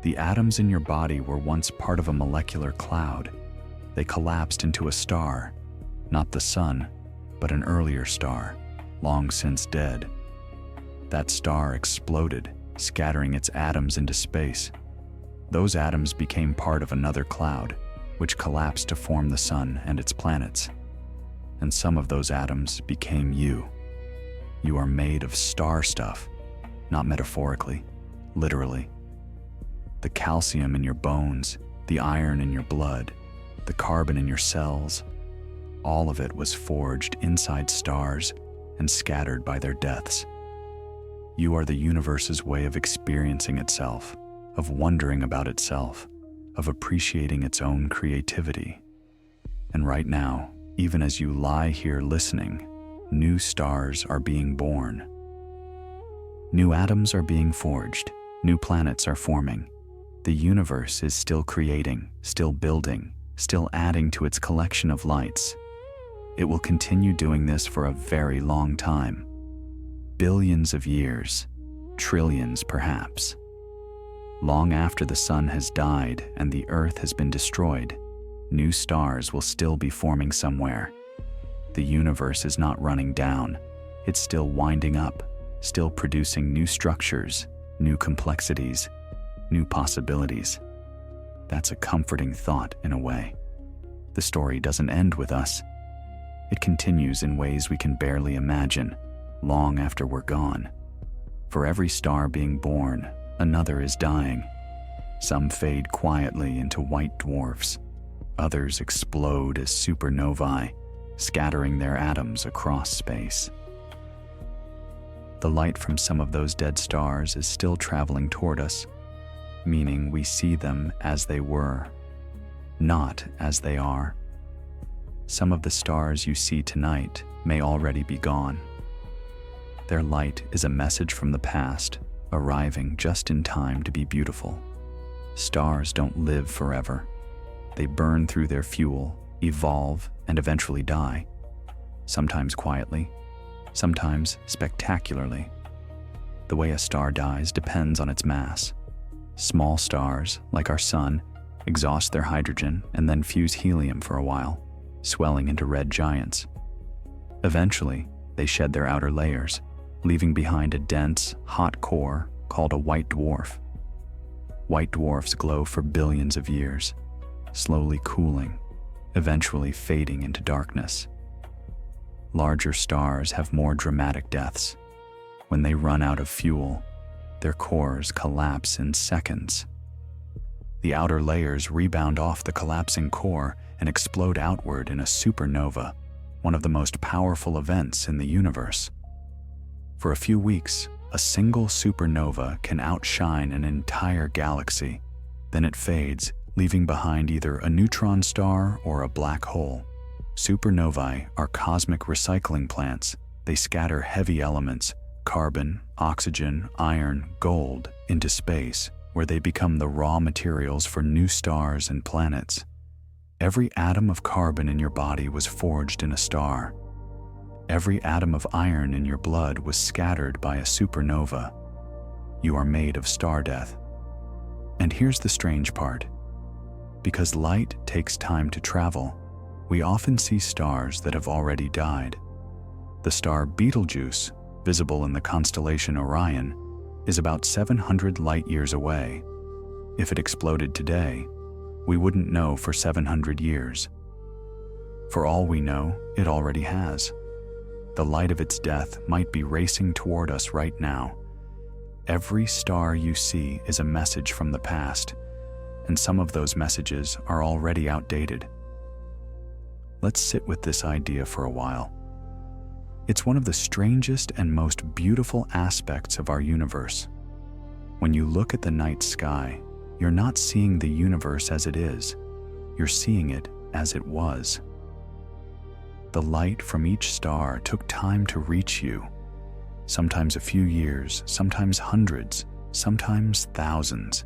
Speaker 1: The atoms in your body were once part of a molecular cloud. They collapsed into a star, not the sun, but an earlier star, long since dead. That star exploded, scattering its atoms into space. Those atoms became part of another cloud, which collapsed to form the sun and its planets. And some of those atoms became you. You are made of star stuff, not metaphorically, literally. The calcium in your bones, the iron in your blood, the carbon in your cells, all of it was forged inside stars and scattered by their deaths. You are the universe's way of experiencing itself, of wondering about itself, of appreciating its own creativity. And right now, even as you lie here listening, new stars are being born. New atoms are being forged, new planets are forming. The universe is still creating, still building, still adding to its collection of lights. It will continue doing this for a very long time. Billions of years, trillions perhaps. Long after the sun has died and the earth has been destroyed, new stars will still be forming somewhere. The universe is not running down, it's still winding up, still producing new structures, new complexities, new possibilities. That's a comforting thought in a way. The story doesn't end with us. It continues in ways we can barely imagine, long after we're gone. For every star being born, another is dying. Some fade quietly into white dwarfs. Others explode as supernovae, scattering their atoms across space. The light from some of those dead stars is still traveling toward us, meaning we see them as they were, not as they are. Some of the stars you see tonight may already be gone. Their light is a message from the past, arriving just in time to be beautiful. Stars don't live forever. They burn through their fuel, evolve, and eventually die. Sometimes quietly, sometimes spectacularly. The way a star dies depends on its mass. Small stars, like our sun, exhaust their hydrogen and then fuse helium for a while, swelling into red giants. Eventually, they shed their outer layers, leaving behind a dense, hot core called a white dwarf. White dwarfs glow for billions of years, slowly cooling, eventually fading into darkness. Larger stars have more dramatic deaths. When they run out of fuel, their cores collapse in seconds. The outer layers rebound off the collapsing core and explode outward in a supernova, one of the most powerful events in the universe. For a few weeks, a single supernova can outshine an entire galaxy. Then it fades, leaving behind either a neutron star or a black hole. Supernovae are cosmic recycling plants. They scatter heavy elements, carbon, oxygen, iron, gold, into space, where they become the raw materials for new stars and planets. Every atom of carbon in your body was forged in a star. Every atom of iron in your blood was scattered by a supernova. You are made of star death. And here's the strange part. Because light takes time to travel, we often see stars that have already died. The star Betelgeuse, visible in the constellation Orion, is about 700 light-years away. If it exploded today, we wouldn't know for 700 years. For all we know, it already has. The light of its death might be racing toward us right now. Every star you see is a message from the past, and some of those messages are already outdated. Let's sit with this idea for a while. It's one of the strangest and most beautiful aspects of our universe. When you look at the night sky, you're not seeing the universe as it is, you're seeing it as it was. The light from each star took time to reach you, sometimes a few years, sometimes hundreds, sometimes thousands.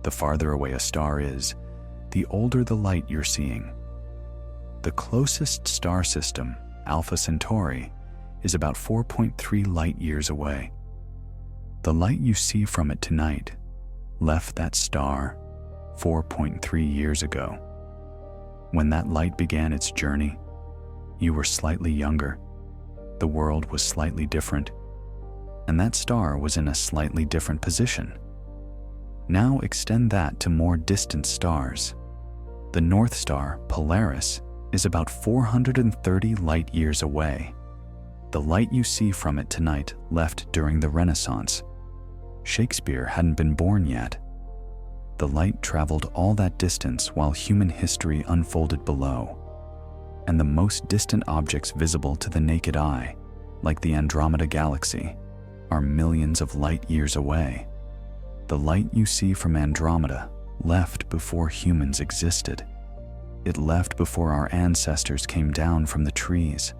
Speaker 1: The farther away a star is, the older the light you're seeing. The closest star system, Alpha Centauri, is about 4.3 light-years away. The light you see from it tonight left that star 4.3 years ago. When that light began its journey, you were slightly younger, the world was slightly different, and that star was in a slightly different position. Now extend that to more distant stars. The North Star, Polaris, is about 430 light-years away. The light you see from it tonight left during the Renaissance. Shakespeare hadn't been born yet. The light traveled all that distance while human history unfolded below. And the most distant objects visible to the naked eye, like the Andromeda Galaxy, are millions of light-years away. The light you see from Andromeda left before humans existed. It left before our ancestors came down from the trees.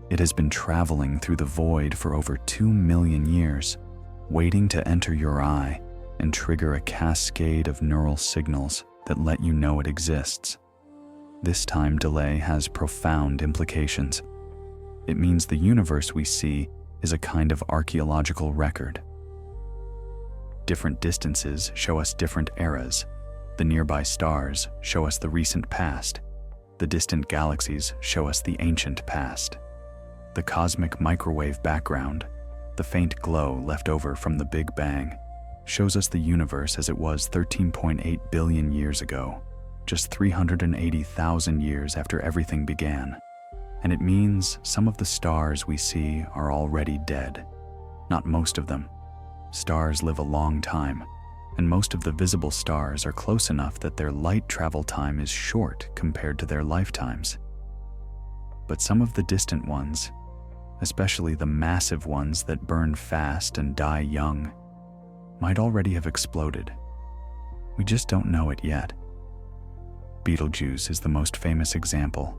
Speaker 1: It has been traveling through the void for over 2 million years, waiting to enter your eye and trigger a cascade of neural signals that let you know it exists. This time delay has profound implications. It means the universe we see is a kind of archaeological record. Different distances show us different eras. The nearby stars show us the recent past. The distant galaxies show us the ancient past. The cosmic microwave background, the faint glow left over from the Big Bang, shows us the universe as it was 13.8 billion years ago, just 380,000 years after everything began. And it means some of the stars we see are already dead. Not most of them. Stars live a long time, and most of the visible stars are close enough that their light travel time is short compared to their lifetimes. But some of the distant ones, especially the massive ones that burn fast and die young, might already have exploded. We just don't know it yet. Betelgeuse is the most famous example.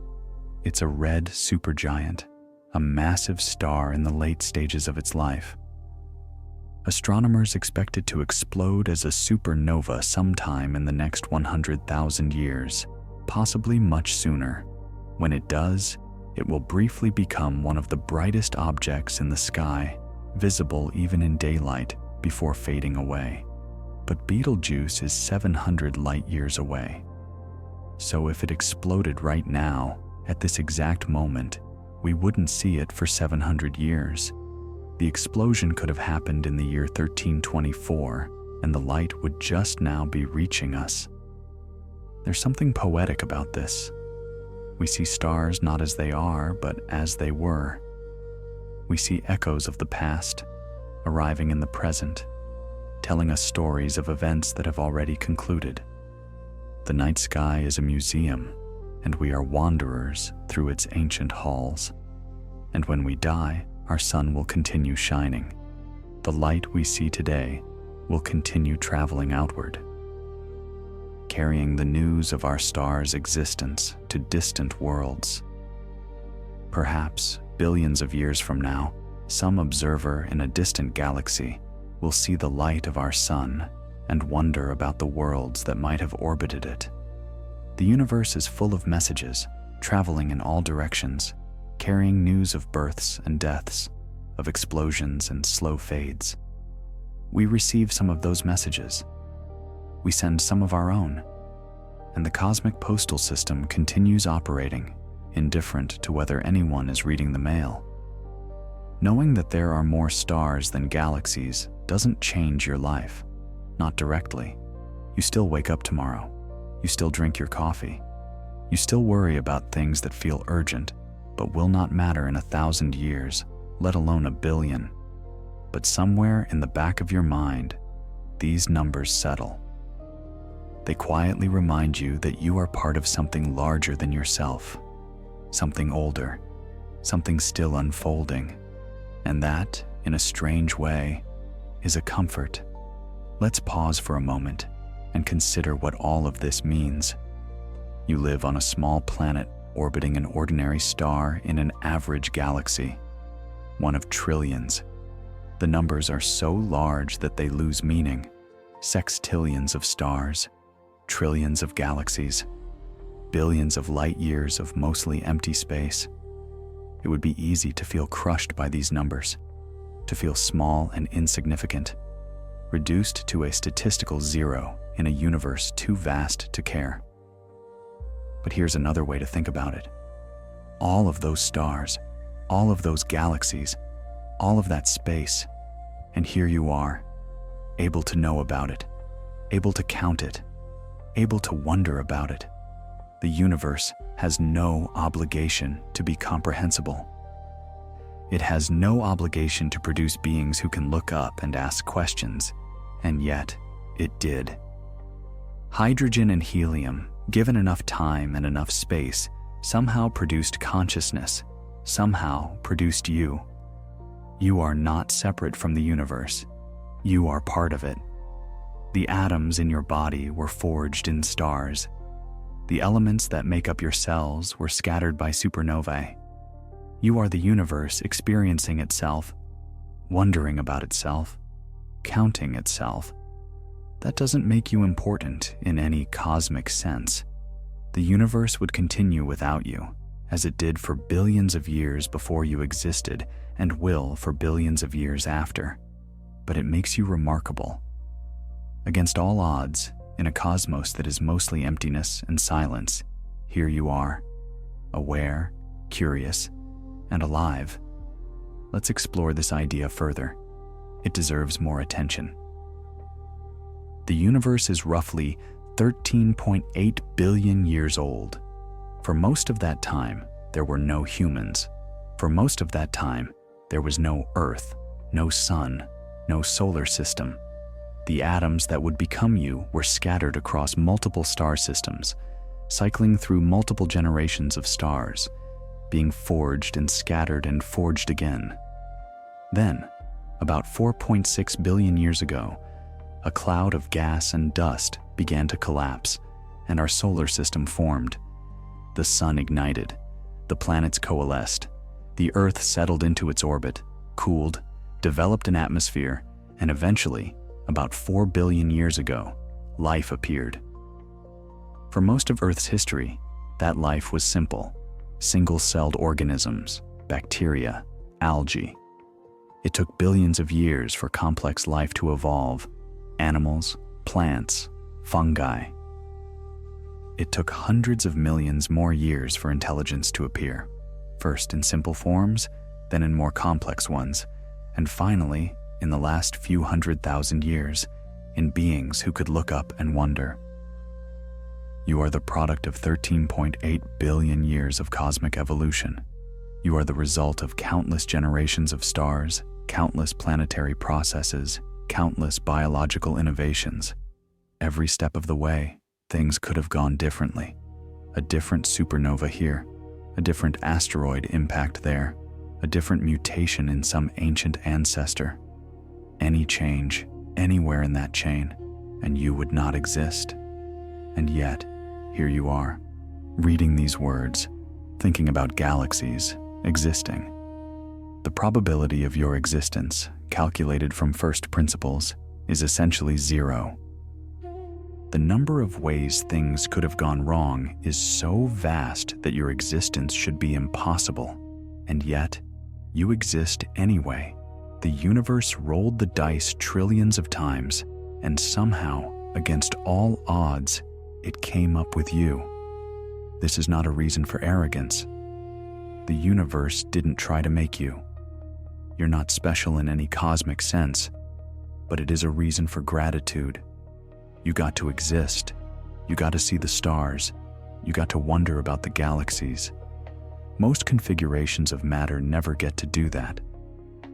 Speaker 1: It's a red supergiant, a massive star in the late stages of its life. Astronomers expect it to explode as a supernova sometime in the next 100,000 years, possibly much sooner. When it does, it will briefly become one of the brightest objects in the sky, visible even in daylight, before fading away. But Betelgeuse is 700 light-years away. So if it exploded right now, at this exact moment, we wouldn't see it for 700 years. The explosion could have happened in the year 1324, and the light would just now be reaching us. There's something poetic about this. We see stars not as they are, but as they were. We see echoes of the past, arriving in the present, telling us stories of events that have already concluded. The night sky is a museum, and we are wanderers through its ancient halls. And when we die, our sun will continue shining. The light we see today will continue traveling outward, carrying the news of our star's existence to distant worlds. Perhaps billions of years from now, some observer in a distant galaxy will see the light of our sun and wonder about the worlds that might have orbited it. The universe is full of messages, traveling in all directions, carrying news of births and deaths, of explosions and slow fades. We receive some of those messages. We send some of our own, and the cosmic postal system continues operating, indifferent to whether anyone is reading the mail. Knowing that there are more stars than galaxies doesn't change your life, not directly. You still wake up tomorrow. You still drink your coffee. You still worry about things that feel urgent, but will not matter in 1,000 years, let alone 1 billion. But somewhere in the back of your mind, these numbers settle. They quietly remind you that you are part of something larger than yourself, something older, something still unfolding. And that, in a strange way, is a comfort. Let's pause for a moment and consider what all of this means. You live on a small planet orbiting an ordinary star in an average galaxy, one of trillions. The numbers are so large that they lose meaning. Sextillions of stars, trillions of galaxies, billions of light years of mostly empty space. It would be easy to feel crushed by these numbers, to feel small and insignificant, reduced to a statistical zero in a universe too vast to care. But here's another way to think about it. All of those stars, all of those galaxies, all of that space, and here you are, able to know about it, able to count it, able to wonder about it. The universe has no obligation to be comprehensible. It has no obligation to produce beings who can look up and ask questions, and yet it did. Hydrogen and helium, given enough time and enough space, somehow produced consciousness, somehow produced you. You are not separate from the universe. You are part of it. The atoms in your body were forged in stars. The elements that make up your cells were scattered by supernovae. You are the universe experiencing itself, wondering about itself, counting itself. That doesn't make you important in any cosmic sense. The universe would continue without you, as it did for billions of years before you existed and will for billions of years after. But it makes you remarkable. Against all odds, in a cosmos that is mostly emptiness and silence, here you are, aware, curious, and alive. Let's explore this idea further. It deserves more attention. The universe is roughly 13.8 billion years old. For most of that time, there were no humans. For most of that time, there was no Earth, no sun, no solar system. The atoms that would become you were scattered across multiple star systems, cycling through multiple generations of stars, being forged and scattered and forged again. Then, about 4.6 billion years ago, a cloud of gas and dust began to collapse, and our solar system formed. The sun ignited, the planets coalesced, the Earth settled into its orbit, cooled, developed an atmosphere, and eventually, about 4 billion years ago, life appeared. For most of Earth's history, that life was simple: single-celled organisms, bacteria, algae. It took billions of years for complex life to evolve: animals, plants, fungi. It took hundreds of millions more years for intelligence to appear, first in simple forms, then in more complex ones, and finally, in the last few 100,000 years, in beings who could look up and wonder. You are the product of 13.8 billion years of cosmic evolution. You are the result of countless generations of stars, countless planetary processes, countless biological innovations. Every step of the way, things could have gone differently. A different supernova here, a different asteroid impact there, a different mutation in some ancient ancestor. Any change, anywhere in that chain, and you would not exist. And yet, here you are, reading these words, thinking about galaxies existing. The probability of your existence, calculated from first principles, is essentially zero. The number of ways things could have gone wrong is so vast that your existence should be impossible, and yet, you exist anyway. The universe rolled the dice trillions of times, and somehow, against all odds, it came up with you. This is not a reason for arrogance. The universe didn't try to make you. You're not special in any cosmic sense, but it is a reason for gratitude. You got to exist. You got to see the stars. You got to wonder about the galaxies. Most configurations of matter never get to do that.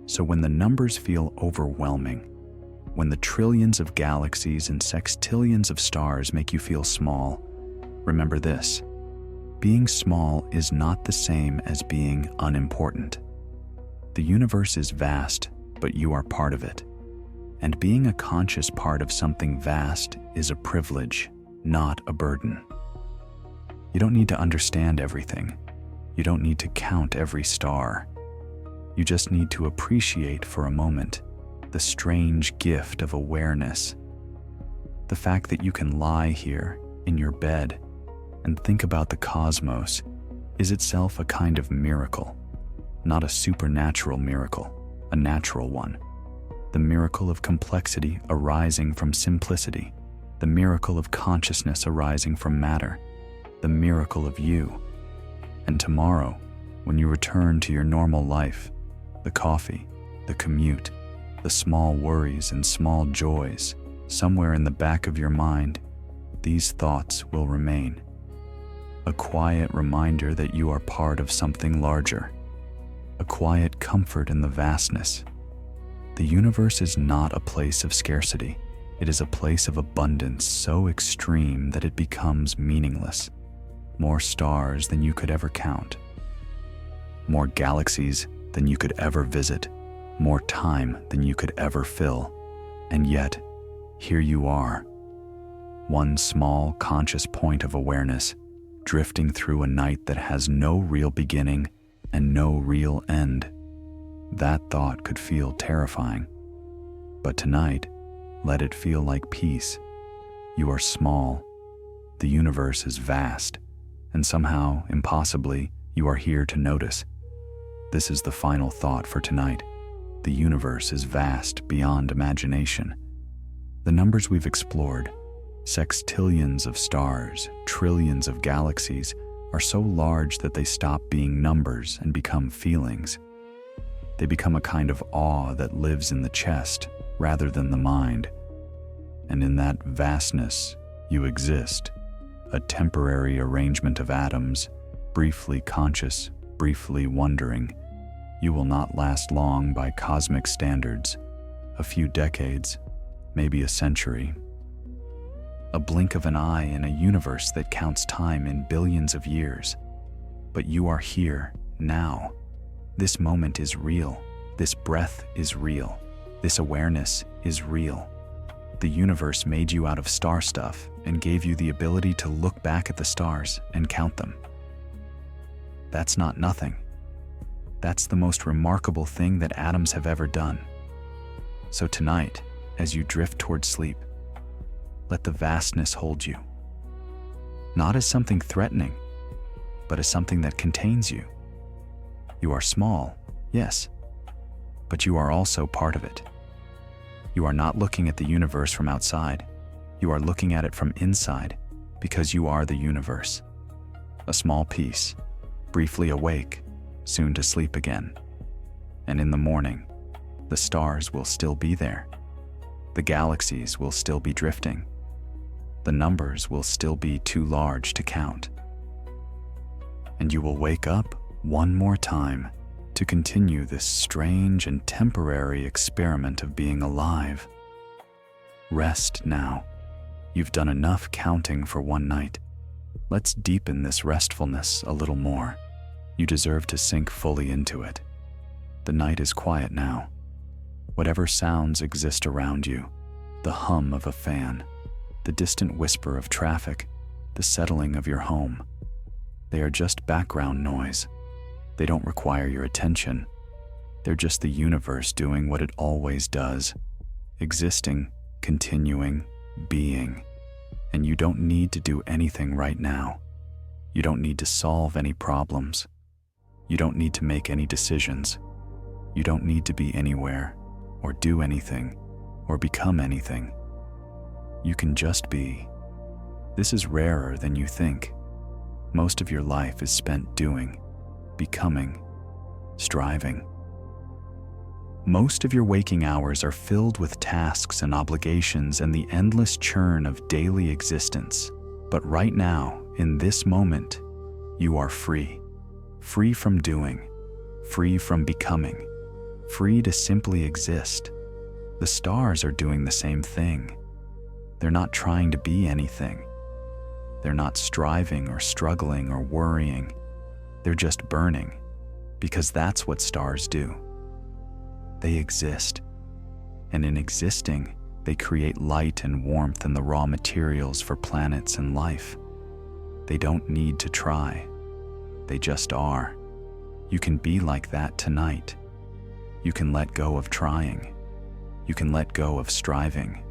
Speaker 1: So when the numbers feel overwhelming, when the trillions of galaxies and sextillions of stars make you feel small, remember this: being small is not the same as being unimportant. The universe is vast, but you are part of it. And being a conscious part of something vast is a privilege, not a burden. You don't need to understand everything. You don't need to count every star. You just need to appreciate for a moment the strange gift of awareness. The fact that you can lie here in your bed and think about the cosmos is itself a kind of miracle, not a supernatural miracle, a natural one. The miracle of complexity arising from simplicity, the miracle of consciousness arising from matter, the miracle of you. And tomorrow, when you return to your normal life, the coffee, the commute, the small worries and small joys, somewhere in the back of your mind, these thoughts will remain. A quiet reminder that you are part of something larger. A quiet comfort in the vastness. The universe is not a place of scarcity. It is a place of abundance so extreme that it becomes meaningless. More stars than you could ever count. More galaxies than you could ever visit. More time than you could ever fill. And yet, here you are. One small conscious point of awareness drifting through a night that has no real beginning and no real end. That thought could feel terrifying. But tonight, let it feel like peace. You are small. The universe is vast, and somehow, impossibly, you are here to notice. This is the final thought for tonight. The universe is vast beyond imagination. The numbers we've explored, sextillions of stars, trillions of galaxies, are so large that they stop being numbers and become feelings. They become a kind of awe that lives in the chest rather than the mind. And in that vastness, you exist, a temporary arrangement of atoms, briefly conscious, briefly wondering. You will not last long by cosmic standards. A few decades, maybe a century. A blink of an eye in a universe that counts time in billions of years. But you are here, now. This moment is real. This breath is real. This awareness is real. The universe made you out of star stuff and gave you the ability to look back at the stars and count them. That's not nothing. That's the most remarkable thing that atoms have ever done. So tonight, as you drift toward sleep, let the vastness hold you. Not as something threatening, but as something that contains you. You are small, yes, but you are also part of it. You are not looking at the universe from outside. You are looking at it from inside, because you are the universe. A small piece, briefly awake, soon to sleep again. And in the morning, the stars will still be there. The galaxies will still be drifting. The numbers will still be too large to count. And you will wake up one more time to continue this strange and temporary experiment of being alive. Rest now. You've done enough counting for one night. Let's deepen this restfulness a little more. You deserve to sink fully into it. The night is quiet now. Whatever sounds exist around you, the hum of a fan, the distant whisper of traffic, the settling of your home, they are just background noise. They don't require your attention. They're just the universe doing what it always does, existing, continuing, being. And you don't need to do anything right now. You don't need to solve any problems. You don't need to make any decisions. You don't need to be anywhere, or do anything, or become anything. You can just be. This is rarer than you think. Most of your life is spent doing, becoming, striving. Most of your waking hours are filled with tasks and obligations and the endless churn of daily existence. But right now, in this moment, you are free. Free from doing, free from becoming, free to simply exist. The stars are doing the same thing. They're not trying to be anything. They're not striving or struggling or worrying. They're just burning, because that's what stars do. They exist, and in existing, they create light and warmth and the raw materials for planets and life. They don't need to try. They just are. You can be like that tonight. You can let go of trying. You can let go of striving.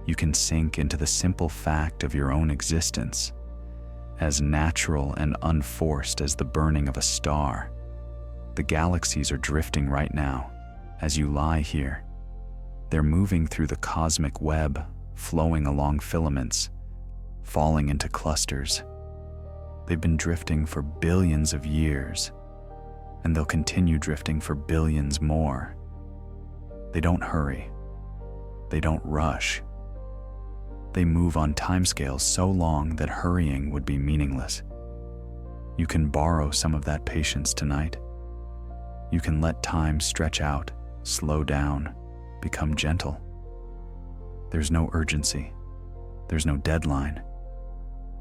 Speaker 1: You can sink into the simple fact of your own existence, as natural and unforced as the burning of a star. The galaxies are drifting right now, as you lie here. They're moving through the cosmic web, flowing along filaments, falling into clusters. They've been drifting for billions of years, and they'll continue drifting for billions more. They don't hurry. They don't rush. They move on timescales so long that hurrying would be meaningless. You can borrow some of that patience tonight. You can let time stretch out, slow down, become gentle. There's no urgency. There's no deadline.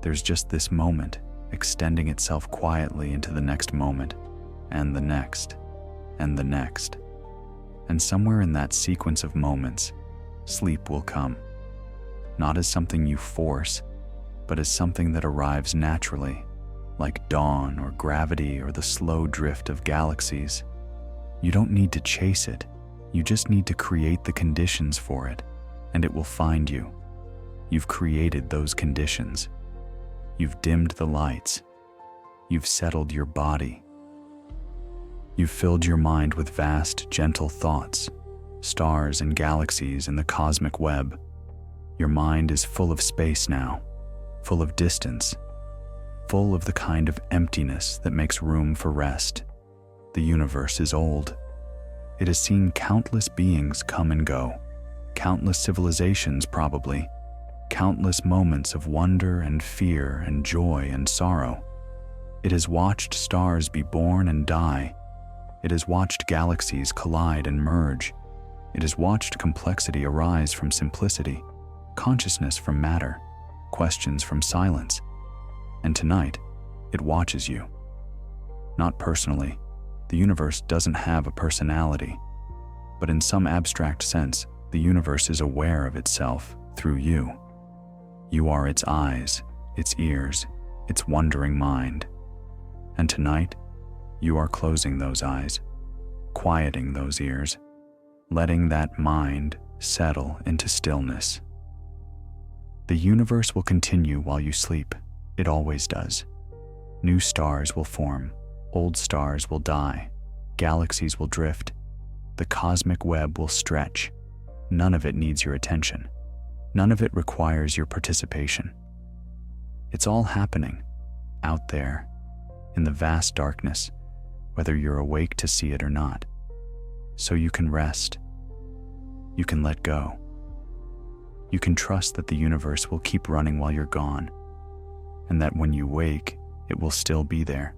Speaker 1: There's just this moment extending itself quietly into the next moment, and the next, and the next. And somewhere in that sequence of moments, sleep will come. Not as something you force, but as something that arrives naturally, like dawn or gravity or the slow drift of galaxies. You don't need to chase it, you just need to create the conditions for it, and it will find you. You've created those conditions. You've dimmed the lights. You've settled your body. You've filled your mind with vast, gentle thoughts, stars and galaxies in the cosmic web. Your mind is full of space now, full of distance, full of the kind of emptiness that makes room for rest. The universe is old. It has seen countless beings come and go, countless civilizations probably, countless moments of wonder and fear and joy and sorrow. It has watched stars be born and die. It has watched galaxies collide and merge. It has watched complexity arise from simplicity, consciousness from matter, questions from silence. And tonight, it watches you. Not personally. The universe doesn't have a personality, but in some abstract sense, the universe is aware of itself through you. You are its eyes, its ears, its wondering mind. And tonight, you are closing those eyes, quieting those ears, letting that mind settle into stillness. The universe will continue while you sleep. It always does. New stars will form, old stars will die, galaxies will drift, the cosmic web will stretch. None of it needs your attention. None of it requires your participation. It's all happening out there in the vast darkness, whether you're awake to see it or not. So you can rest. You can let go. You can trust that the universe will keep running while you're gone, and that when you wake, it will still be there,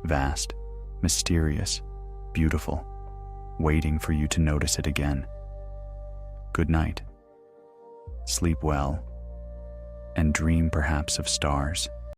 Speaker 1: vast, mysterious, beautiful, waiting for you to notice it again. Good night. Sleep well, and dream perhaps of stars.